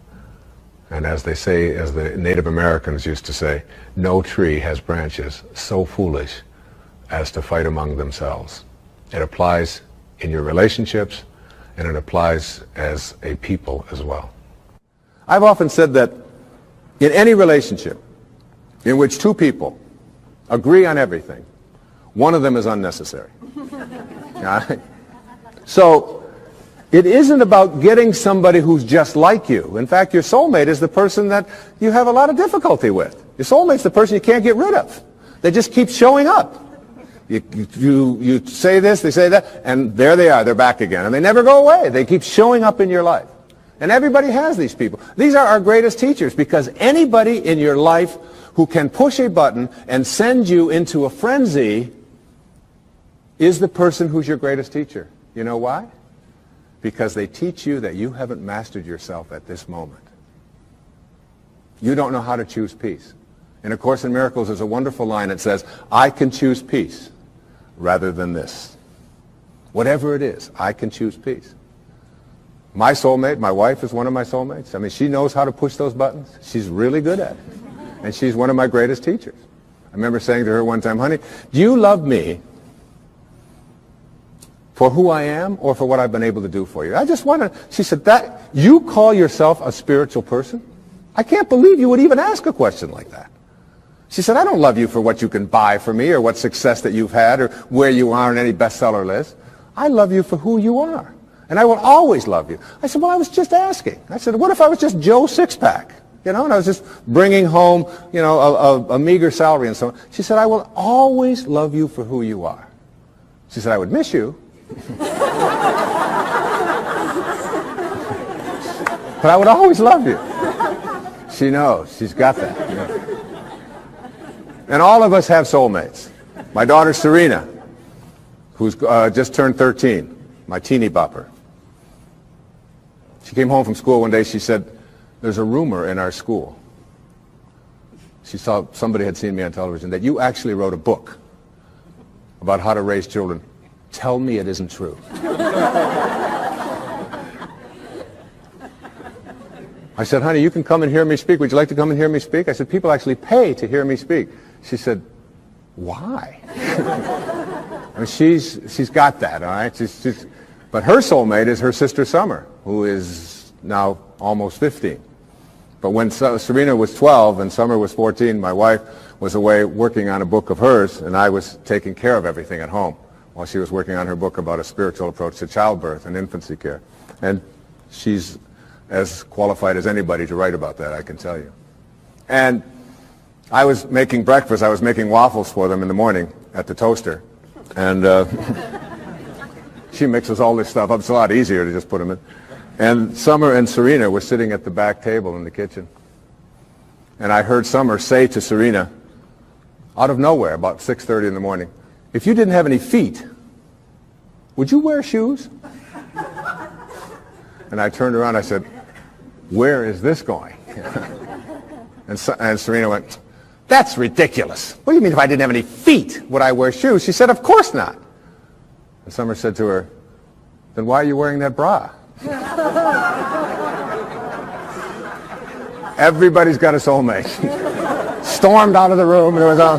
[SPEAKER 2] And as they say, as the Native Americans used to say, no tree has branches so foolish as to fight among themselves. It applies in your relationships, and it applies as a people as well. I've often said that in any relationship in which two people agree on everything, one of them is unnecessary. All right? So it isn't about getting somebody who's just like you. In fact, your soulmate is the person that you have a lot of difficulty with. Your soulmate's the person you can't get rid of. They just keep showing up. You say this, they say that, and there they are, they're back again. And they never go away. They keep showing up in your life. And everybody has these people. These are our greatest teachers, because anybody in your life who can push a button and send you into a frenzy is the person who's your greatest teacher. You know why? Because they teach you that you haven't mastered yourself at this moment. You don't know how to choose peace. In A Course in Miracles, there's a wonderful line that says, I can choose peace rather than this. Whatever it is, I can choose peace. My soulmate, my wife, is one of my soulmates. I mean, she knows how to push those buttons. She's really good at it. And she's one of my greatest teachers. I remember saying to her one time, honey, do you love me for who I am or for what I've been able to do for you? I just want to, she said, that you call yourself a spiritual person? I can't believe you would even ask a question like that. She said, I don't love you for what you can buy for me or what success that you've had or where you are on any bestseller list. I love you for who you are. And I will always love you. I said, well, I was just asking. I said, what if I was just Joe Sixpack? You know, and I was just bringing home, you know, a meager salary and so on. She said, I will always love you for who you are. She said, I would miss you. But I would always love you. She knows. She's got that. You know. And all of us have soulmates. My daughter Serena, who's just turned 13, my teeny bopper. She came home from school one day. She said, there's a rumor in our school. She saw somebody had seen me on television that you actually wrote a book about how to raise children. Tell me it isn't true. I said, honey, you can come and hear me speak. Would you like to come and hear me speak? I said, people actually pay to hear me speak. She said, why? I mean, she's got that, all right? But her soulmate is her sister Summer, who is now almost 15. But when Serena was 12 and Summer was 14, my wife was away working on a book of hers, and I was taking care of everything at home while she was working on her book about a spiritual approach to childbirth and infancy care. And she's as qualified as anybody to write about that, I can tell you. And I was making breakfast. I was making waffles for them in the morning at the toaster. And she mixes all this stuff up. It's a lot easier to just put them in. And Summer and Serena were sitting at the back table in the kitchen. And I heard Summer say to Serena, out of nowhere, about 6:30 in the morning, if you didn't have any feet, would you wear shoes? And I turned around, I said, where is this going? And Serena went, that's ridiculous. What do you mean if I didn't have any feet, would I wear shoes? She said, of course not. And Summer said to her, then why are you wearing that bra? Everybody's got a soulmate. Stormed out of the room. And it was all.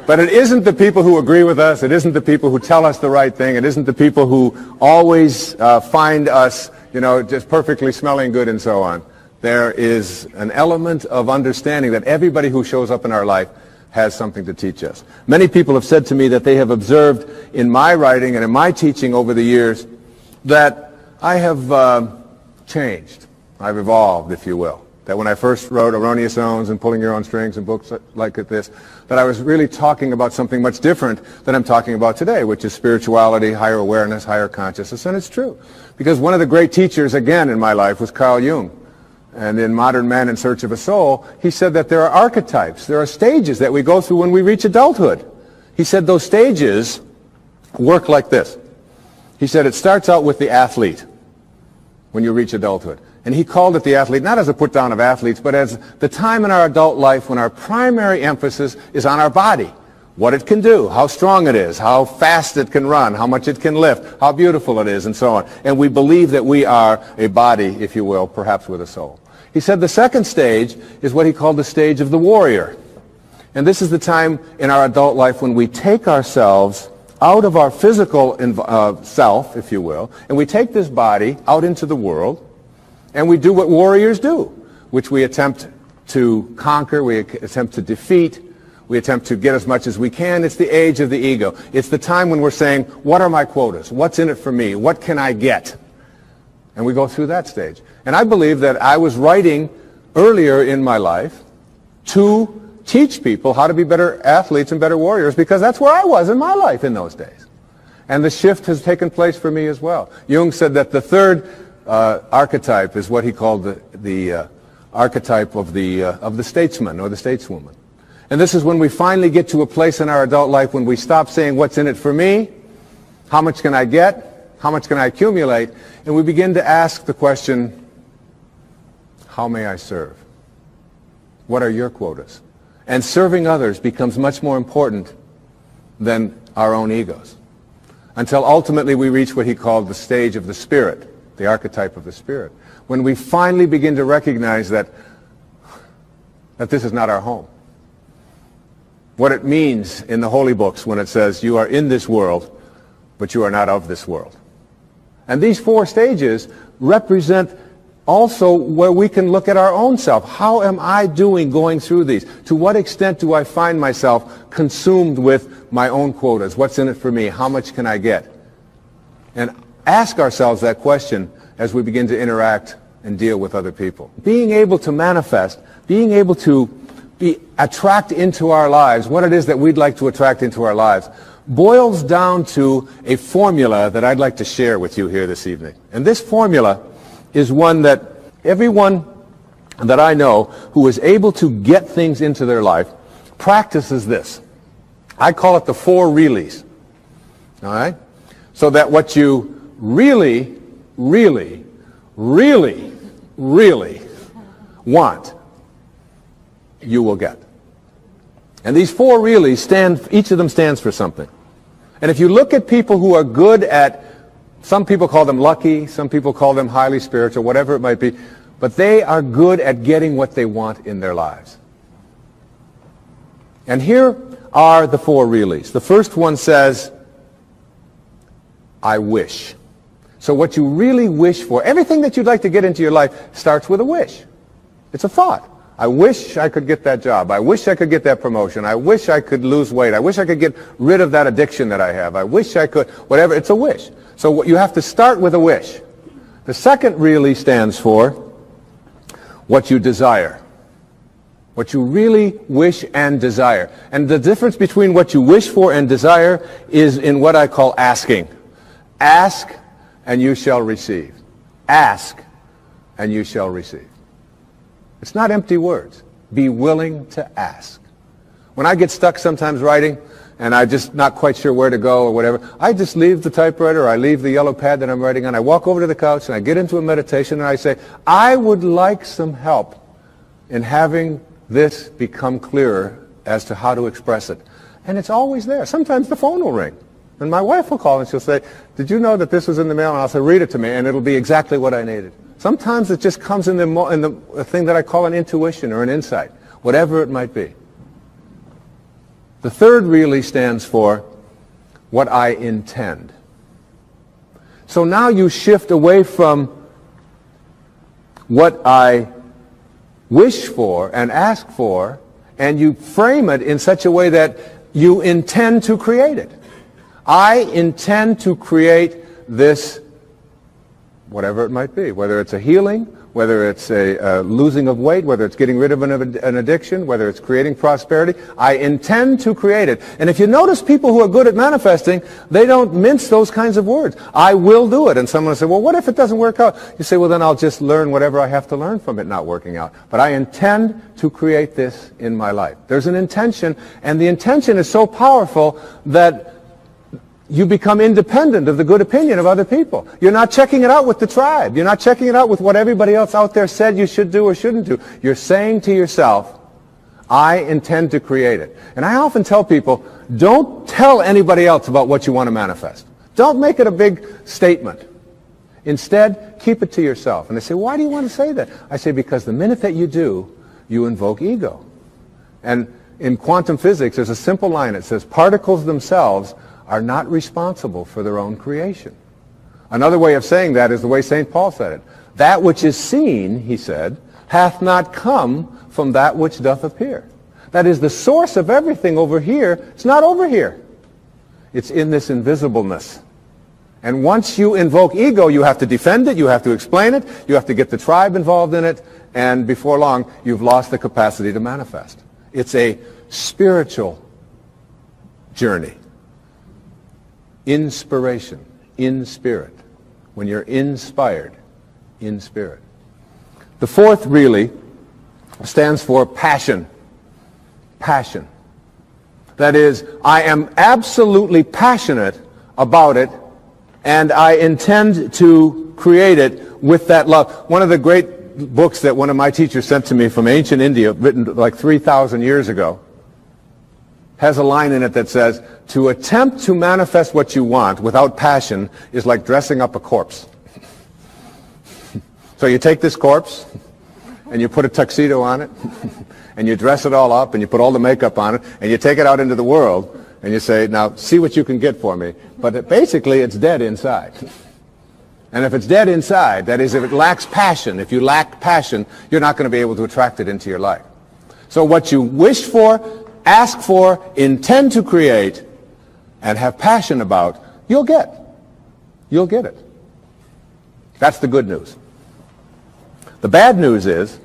[SPEAKER 2] But it isn't the people who agree with us. It isn't the people who tell us the right thing. It isn't the people who always find us, just perfectly smelling good and so on. There is an element of understanding that everybody who shows up in our life has something to teach us. Many people have said to me that they have observed in my writing and in my teaching over the years that I have changed. I've evolved, if you will. That when I first wrote Erroneous Zones and Pulling Your Own Strings and books like this, that I was really talking about something much different than I'm talking about today, which is spirituality, higher awareness, higher consciousness. And it's true. Because one of the great teachers, again, in my life was Carl Jung. And in Modern Man in Search of a Soul, he said that there are archetypes, there are stages that we go through when we reach adulthood. He said those stages work like this. He said it starts out with the athlete when you reach adulthood. And he called it the athlete, not as a put-down of athletes, but as the time in our adult life when our primary emphasis is on our body. What it can do, how strong it is, how fast it can run, how much it can lift, how beautiful it is, and so on. And we believe that we are a body, if you will, perhaps with a soul. He said the second stage is what he called the stage of the warrior. And this is the time in our adult life when we take ourselves out of our physical self, if you will, and we take this body out into the world, and we do what warriors do, which we attempt to conquer, we attempt to defeat, we attempt to get as much as we can. It's the age of the ego. It's the time when we're saying, what are my quotas? What's in it for me? What can I get? And we go through that stage. And I believe that I was writing earlier in my life to teach people how to be better athletes and better warriors, because that's where I was in my life in those days. And the shift has taken place for me as well. Jung said that the third archetype is what he called the archetype of the statesman or the stateswoman. And this is when we finally get to a place in our adult life when we stop saying, what's in it for me? How much can I get? How much can I accumulate? And we begin to ask the question, how may I serve? What are your quotas? And serving others becomes much more important than our own egos, until ultimately we reach what he called the stage of the spirit, the archetype of the spirit, when we finally begin to recognize that this is not our home. What it means in the holy books when it says you are in this world, but you are not of this world. And these four stages represent also where we can look at our own self. How am I doing going through these? To what extent do I find myself consumed with my own quotas? What's in it for me? How much can I get? And ask ourselves that question as we begin to interact and deal with other people. Being able to manifest, being able to attract into our lives what it is that we'd like to attract into our lives boils down to a formula that I'd like to share with you here this evening. And this formula is one that everyone that I know who is able to get things into their life practices this. I call it the 4 reallys. All right? So that what you really, really, really, really want, you will get. And these 4 reallys each of them stands for something. And if you look at people who are good at, some people call them lucky, some people call them highly spiritual, whatever it might be, but they are good at getting what they want in their lives. And here are the 4 reallys. The first one says, I wish. So what you really wish for, everything that you'd like to get into your life starts with a wish. It's a thought. I wish I could get that job. I wish I could get that promotion. I wish I could lose weight. I wish I could get rid of that addiction that I have. I wish I could, whatever. It's a wish. So you have to start with a wish. The second really stands for what you desire. What you really wish and desire. And the difference between what you wish for and desire is in what I call asking. Ask and you shall receive. Ask and you shall receive. It's not empty words. Be willing to ask. When I get stuck sometimes writing and I'm just not quite sure where to go or whatever, I just leave the typewriter or I leave the yellow pad that I'm writing on. I walk over to the couch and I get into a meditation and I say, I would like some help in having this become clearer as to how to express it. And it's always there. Sometimes the phone will ring. And my wife will call and she'll say, did you know that this was in the mail? And I'll say, read it to me, and it'll be exactly what I needed. Sometimes it just comes in the thing that I call an intuition or an insight, whatever it might be. The third really stands for what I intend. So now you shift away from what I wish for and ask for, and you frame it in such a way that you intend to create it. I intend to create this, whatever it might be, whether it's a healing, whether it's a losing of weight, whether it's getting rid of an addiction, whether it's creating prosperity. I intend to create it. And if you notice people who are good at manifesting, they don't mince those kinds of words. I will do it. And someone will say, well, what if it doesn't work out? You say, well, then I'll just learn whatever I have to learn from it not working out. But I intend to create this in my life. There's an intention, and the intention is so powerful that you become independent of the good opinion of other people. You're not checking it out with the tribe. You're not checking it out with what everybody else out there said you should do or shouldn't do. You're saying to yourself, I intend to create it. And I often tell people, don't tell anybody else about what you want to manifest. Don't make it a big statement. Instead, keep it to yourself. And they say, why do you want to say that? I say, because the minute that you do, you invoke ego. And in quantum physics, there's a simple line. It says, particles themselves are not responsible for their own creation. Another way of saying that is the way St. Paul said it. That which is seen, he said, hath not come from that which doth appear. That is, the source of everything over here, it's not over here. It's in this invisibleness. And once you invoke ego, you have to defend it, you have to explain it, you have to get the tribe involved in it, and before long, you've lost the capacity to manifest. It's a spiritual journey. Inspiration, in spirit. When you're inspired, in spirit. The fourth really stands for passion. Passion. That is, I am absolutely passionate about it, and I intend to create it with that love. One of the great books that one of my teachers sent to me from ancient India, written like 3,000 years ago, has a line in it that says, to attempt to manifest what you want without passion is like dressing up a corpse. So you take this corpse, and you put a tuxedo on it, and you dress it all up, and you put all the makeup on it, and you take it out into the world, and you say, now see what you can get for me. But basically, it's dead inside. And if it's dead inside, that is, if it lacks passion, if you lack passion, you're not going to be able to attract it into your life. So what you wish for, ask for, intend to create, and have passion about, you'll get. You'll get it. That's the good news. The bad news is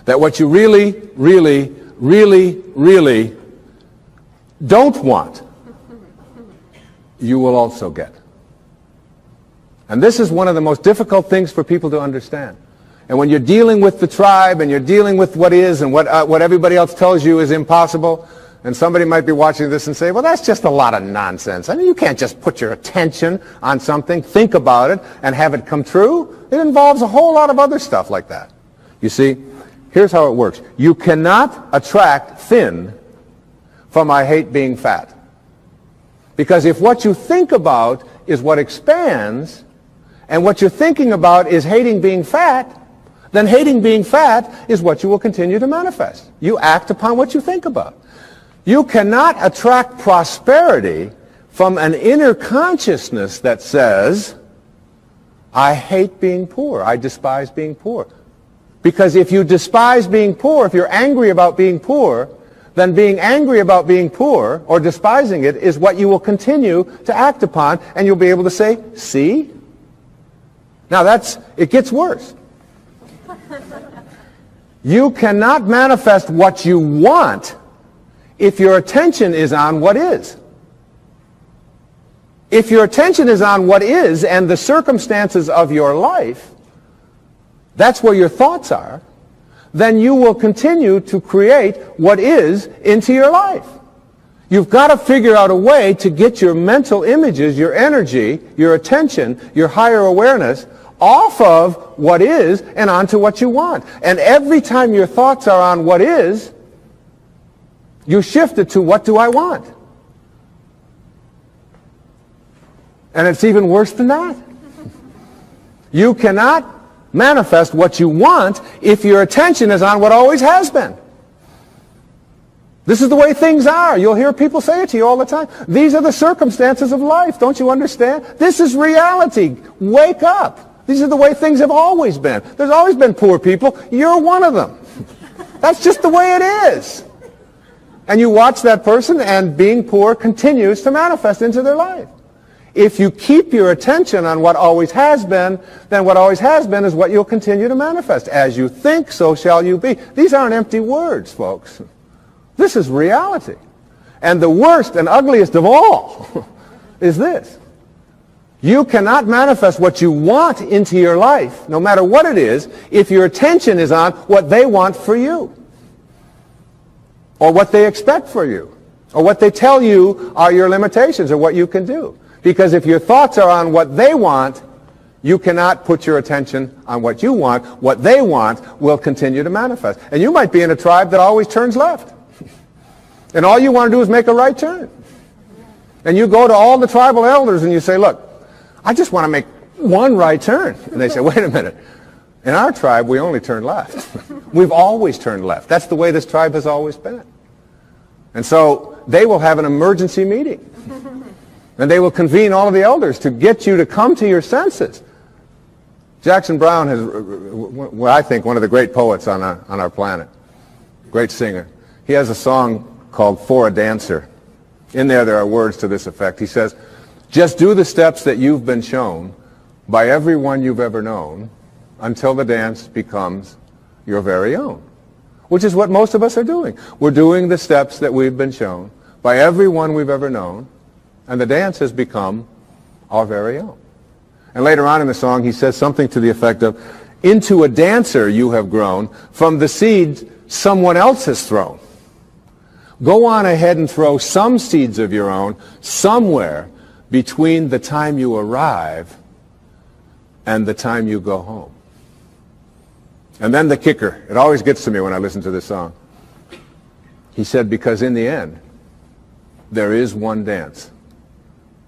[SPEAKER 2] that what you really, really, really, really don't want, you will also get. And this is one of the most difficult things for people to understand. And when you're dealing with the tribe and you're dealing with what is and what everybody else tells you is impossible, and somebody might be watching this and say, well, that's just a lot of nonsense. I mean, you can't just put your attention on something, think about it, and have it come true. It involves a whole lot of other stuff like that. You see, here's how it works. You cannot attract thin from I hate being fat. Because if what you think about is what expands, and what you're thinking about is hating being fat, then hating being fat is what you will continue to manifest. You act upon what you think about. You cannot attract prosperity from an inner consciousness that says, I hate being poor, I despise being poor. Because if you despise being poor, if you're angry about being poor, then being angry about being poor or despising it is what you will continue to act upon, and you'll be able to say, see? Now it gets worse. You cannot manifest what you want if your attention is on what is. If your attention is on what is and the circumstances of your life, that's where your thoughts are, then you will continue to create what is into your life. You've got to figure out a way to get your mental images, your energy, your attention, your higher awareness off of what is and onto what you want. And every time your thoughts are on what is, you shift it to what do I want? And it's even worse than that. You cannot manifest what you want if your attention is on what always has been. This is the way things are. You'll hear people say it to you all the time. These are the circumstances of life. Don't you understand? This is reality. Wake up. These are the way things have always been. There's always been poor people. You're one of them. That's just the way it is. And you watch that person, and being poor continues to manifest into their life. If you keep your attention on what always has been, then what always has been is what you'll continue to manifest. As you think, so shall you be. These aren't empty words, folks. This is reality. And the worst and ugliest of all is this. You cannot manifest what you want into your life, no matter what it is, if your attention is on what they want for you, or what they expect for you, or what they tell you are your limitations or what you can do. Because if your thoughts are on what they want, you cannot put your attention on what you want. What they want will continue to manifest. And you might be in a tribe that always turns left. And all you want to do is make a right turn. And you go to all the tribal elders and you say, look, I just want to make one right turn. And they say, wait a minute. In our tribe, we only turn left. We've always turned left. That's the way this tribe has always been. And so they will have an emergency meeting. And they will convene all of the elders to get you to come to your senses. Jackson Browne is, well, I think, one of the great poets on our planet. Great singer. He has a song called For a Dancer. In there are words to this effect. He says, just do the steps that you've been shown by everyone you've ever known until the dance becomes your very own. Which is what most of us are doing. We're doing the steps that we've been shown by everyone we've ever known, and the dance has become our very own. And later on in the song, he says something to the effect of, into a dancer you have grown from the seeds someone else has thrown. Go on ahead and throw some seeds of your own somewhere between the time you arrive and the time you go home. And then the kicker, it always gets to me when I listen to this song. He said, because in the end, there is one dance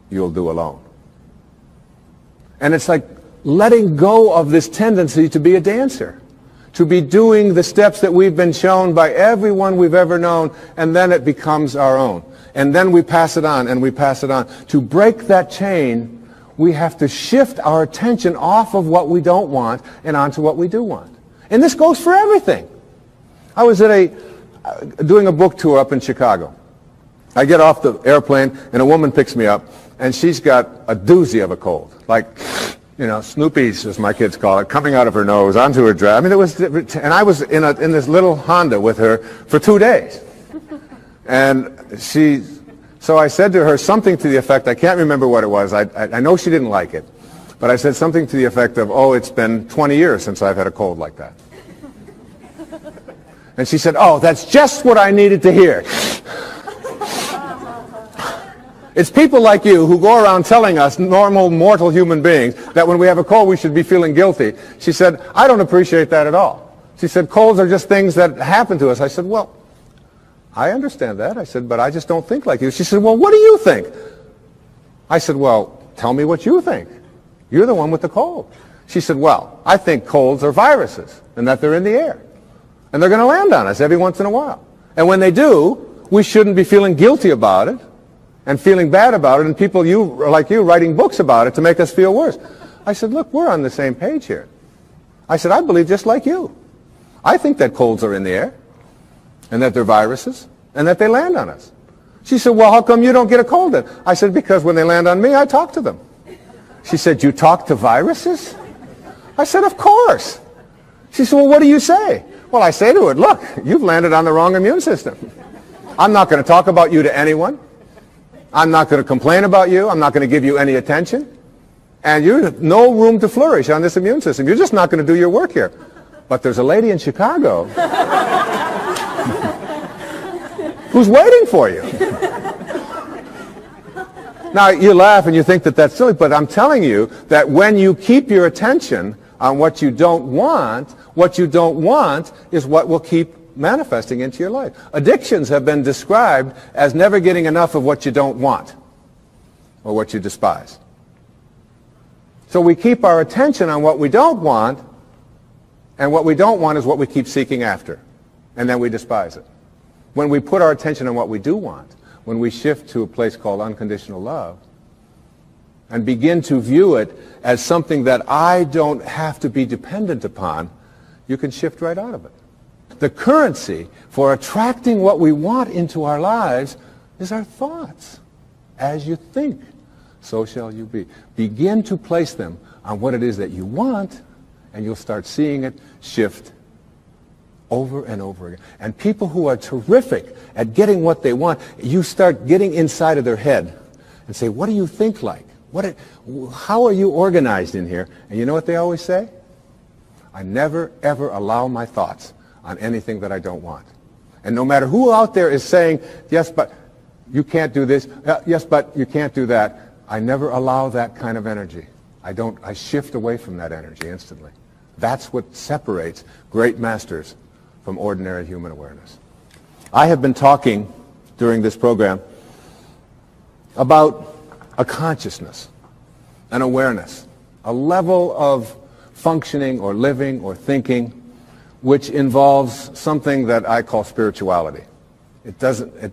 [SPEAKER 2] you'll do alone. And it's like letting go of this tendency to be a dancer, to be doing the steps that we've been shown by everyone we've ever known, and then it becomes our own. And then we pass it on, and we pass it on. To break that chain, we have to shift our attention off of what we don't want and onto what we do want. And this goes for everything. I was at doing a book tour up in Chicago. I get off the airplane, and a woman picks me up, and she's got a doozy of a cold, like, you know, Snoopy's, as my kids call it, coming out of her nose onto her dress. I mean, and I was in this little Honda with her for 2 days. And so I said to her something to the effect, I can't remember what it was. I know she didn't like it, but I said something to the effect of, oh, it's been 20 years since I've had a cold like that. And she said, oh, that's just what I needed to hear. It's people like you who go around telling us, normal, mortal human beings, that when we have a cold we should be feeling guilty. She said, I don't appreciate that at all. She said, colds are just things that happen to us. I said, well, I understand that. I said, but I just don't think like you. She said, well, what do you think? I said, well, tell me what you think. You're the one with the cold. She said, well, I think colds are viruses and that they're in the air. And they're going to land on us every once in a while. And when they do, we shouldn't be feeling guilty about it and feeling bad about it, and people like you writing books about it to make us feel worse. I said, look, we're on the same page here. I said, I believe just like you. I think that colds are in the air, and that they're viruses, and that they land on us. She said, well, how come you don't get a cold then? I said, because when they land on me, I talk to them. She said, you talk to viruses? I said, of course. She said, well, what do you say? Well, I say to it, look, you've landed on the wrong immune system. I'm not going to talk about you to anyone. I'm not going to complain about you. I'm not going to give you any attention. And you have no room to flourish on this immune system. You're just not going to do your work here. But there's a lady in Chicago who's waiting for you. Now, you laugh and you think that that's silly, but I'm telling you that when you keep your attention on what you don't want is what will keep manifesting into your life. Addictions have been described as never getting enough of what you don't want or what you despise. So we keep our attention on what we don't want, and what we don't want is what we keep seeking after, and then we despise it. When we put our attention on what we do want, when we shift to a place called unconditional love, and begin to view it as something that I don't have to be dependent upon, you can shift right out of it. The currency for attracting what we want into our lives is our thoughts. As you think, so shall you be. Begin to place them on what it is that you want, and you'll start seeing it shift over and over again. And people who are terrific at getting what they want, you start getting inside of their head and say, what do you think like? How are you organized in here? And you know what they always say? I never, ever allow my thoughts on anything that I don't want. And no matter who out there is saying, yes, but you can't do this, yes, but you can't do that, I never allow that kind of energy. I shift away from that energy instantly. That's what separates great masters from ordinary human awareness. I have been talking during this program about a consciousness, an awareness, a level of functioning or living or thinking which involves something that I call spirituality. It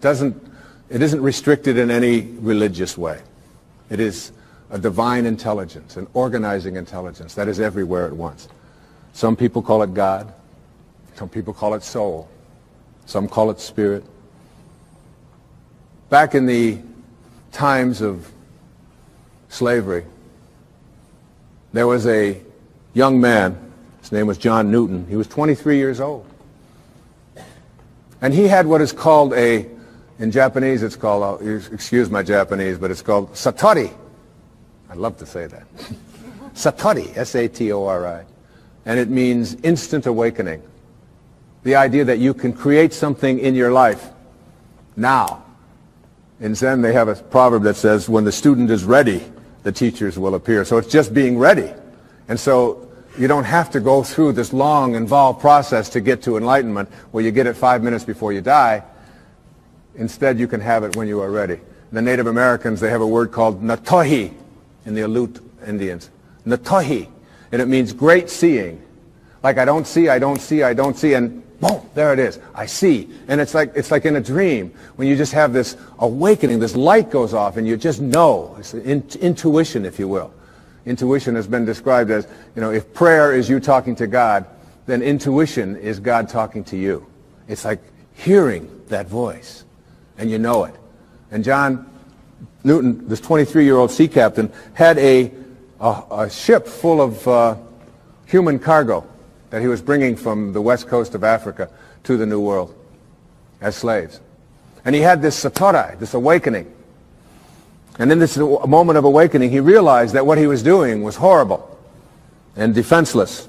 [SPEAKER 2] isn't restricted in any religious way. It is a divine intelligence, an organizing intelligence that is everywhere at once. Some people call it God. Some people call it soul. Some call it spirit. Back in the times of slavery, there was a young man. His name was John Newton. He was 23 years old. And he had what is called in Japanese it's called, excuse my Japanese, but it's called satori. I'd love to say that. Satori, S-A-T-O-R-I. And it means instant awakening. The idea that you can create something in your life now. In Zen, they have a proverb that says, when the student is ready, the teachers will appear. So it's just being ready. And so you don't have to go through this long, involved process to get to enlightenment where you get it 5 minutes before you die. Instead, you can have it when you are ready. The Native Americans, they have a word called natohi in the Aleut Indians. Natohi. And it means great seeing. Like I don't see, and boom, there it is. I see. And it's like in a dream when you just have this awakening, this light goes off and you just know. It's intuition, if you will. Intuition has been described as, if prayer is you talking to God, then intuition is God talking to you. It's like hearing that voice, and you know it. And John Newton, this 23-year-old sea captain, had a ship full of human cargo that he was bringing from the west coast of Africa to the New World as slaves. And he had this satori, this awakening. And in this moment of awakening, he realized that what he was doing was horrible and defenseless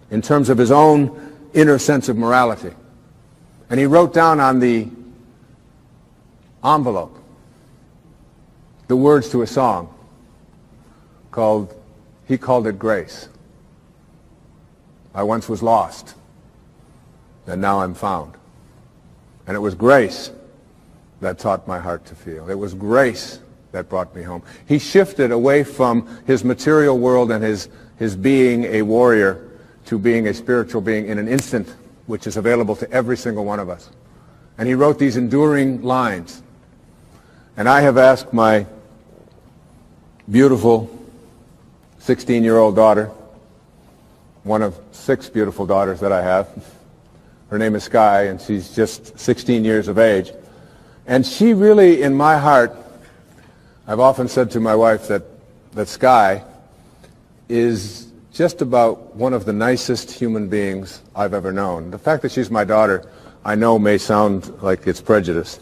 [SPEAKER 2] in terms of his own inner sense of morality. And he wrote down on the envelope the words to a song he called it Grace. I once was lost, and now I'm found. And it was grace that taught my heart to feel. It was grace that brought me home. He shifted away from his material world and his being a warrior to being a spiritual being in an instant, which is available to every single one of us. And he wrote these enduring lines. And I have asked my beautiful 16-year-old daughter, one of 6 beautiful daughters that I have. Her name is Sky, and she's just 16 years of age. And she really, in my heart, I've often said to my wife that Sky is just about one of the nicest human beings I've ever known. The fact that she's my daughter, I know may sound like it's prejudiced,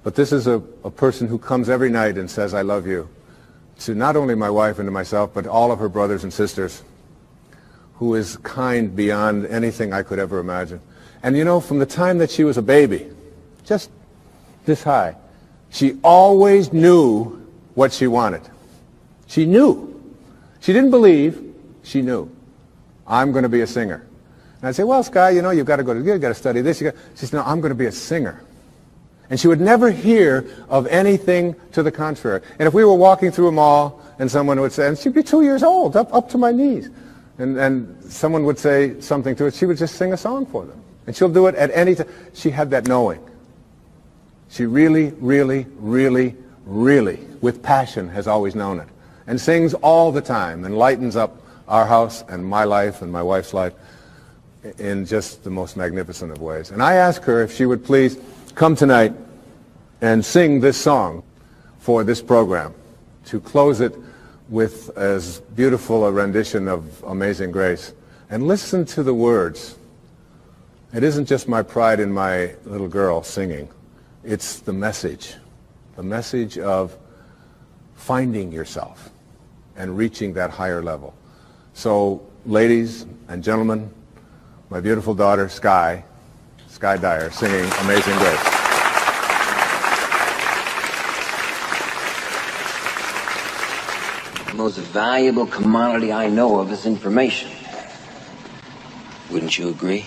[SPEAKER 2] but this is a person who comes every night and says, I love you, to not only my wife and to myself, but all of her brothers and sisters, who is kind beyond anything I could ever imagine. And you know, from the time that she was a baby, just this high, she always knew what she wanted. She knew. She didn't believe, she knew. I'm going to be a singer. And I'd say, well, Sky, you know, you've got to study this. She said, no, I'm going to be a singer. And she would never hear of anything to the contrary. And if we were walking through a mall and someone would say, and she'd be 2 years old, up to my knees, and someone would say something to her, she would just sing a song for them. And she'll do it at any time. She had that knowing. She really, really, really, really, with passion, has always known it. And sings all the time and lightens up our house and my life and my wife's life in just the most magnificent of ways. And I asked her if she would please come tonight and sing this song for this program, to close it with as beautiful a rendition of Amazing Grace. And listen to the words. It isn't just my pride in my little girl singing. It's the message of finding yourself and reaching that higher level. So, ladies and gentlemen, my beautiful daughter, Sky Dyer, singing Amazing Grace.
[SPEAKER 1] The most valuable commodity I know of is information. Wouldn't you agree?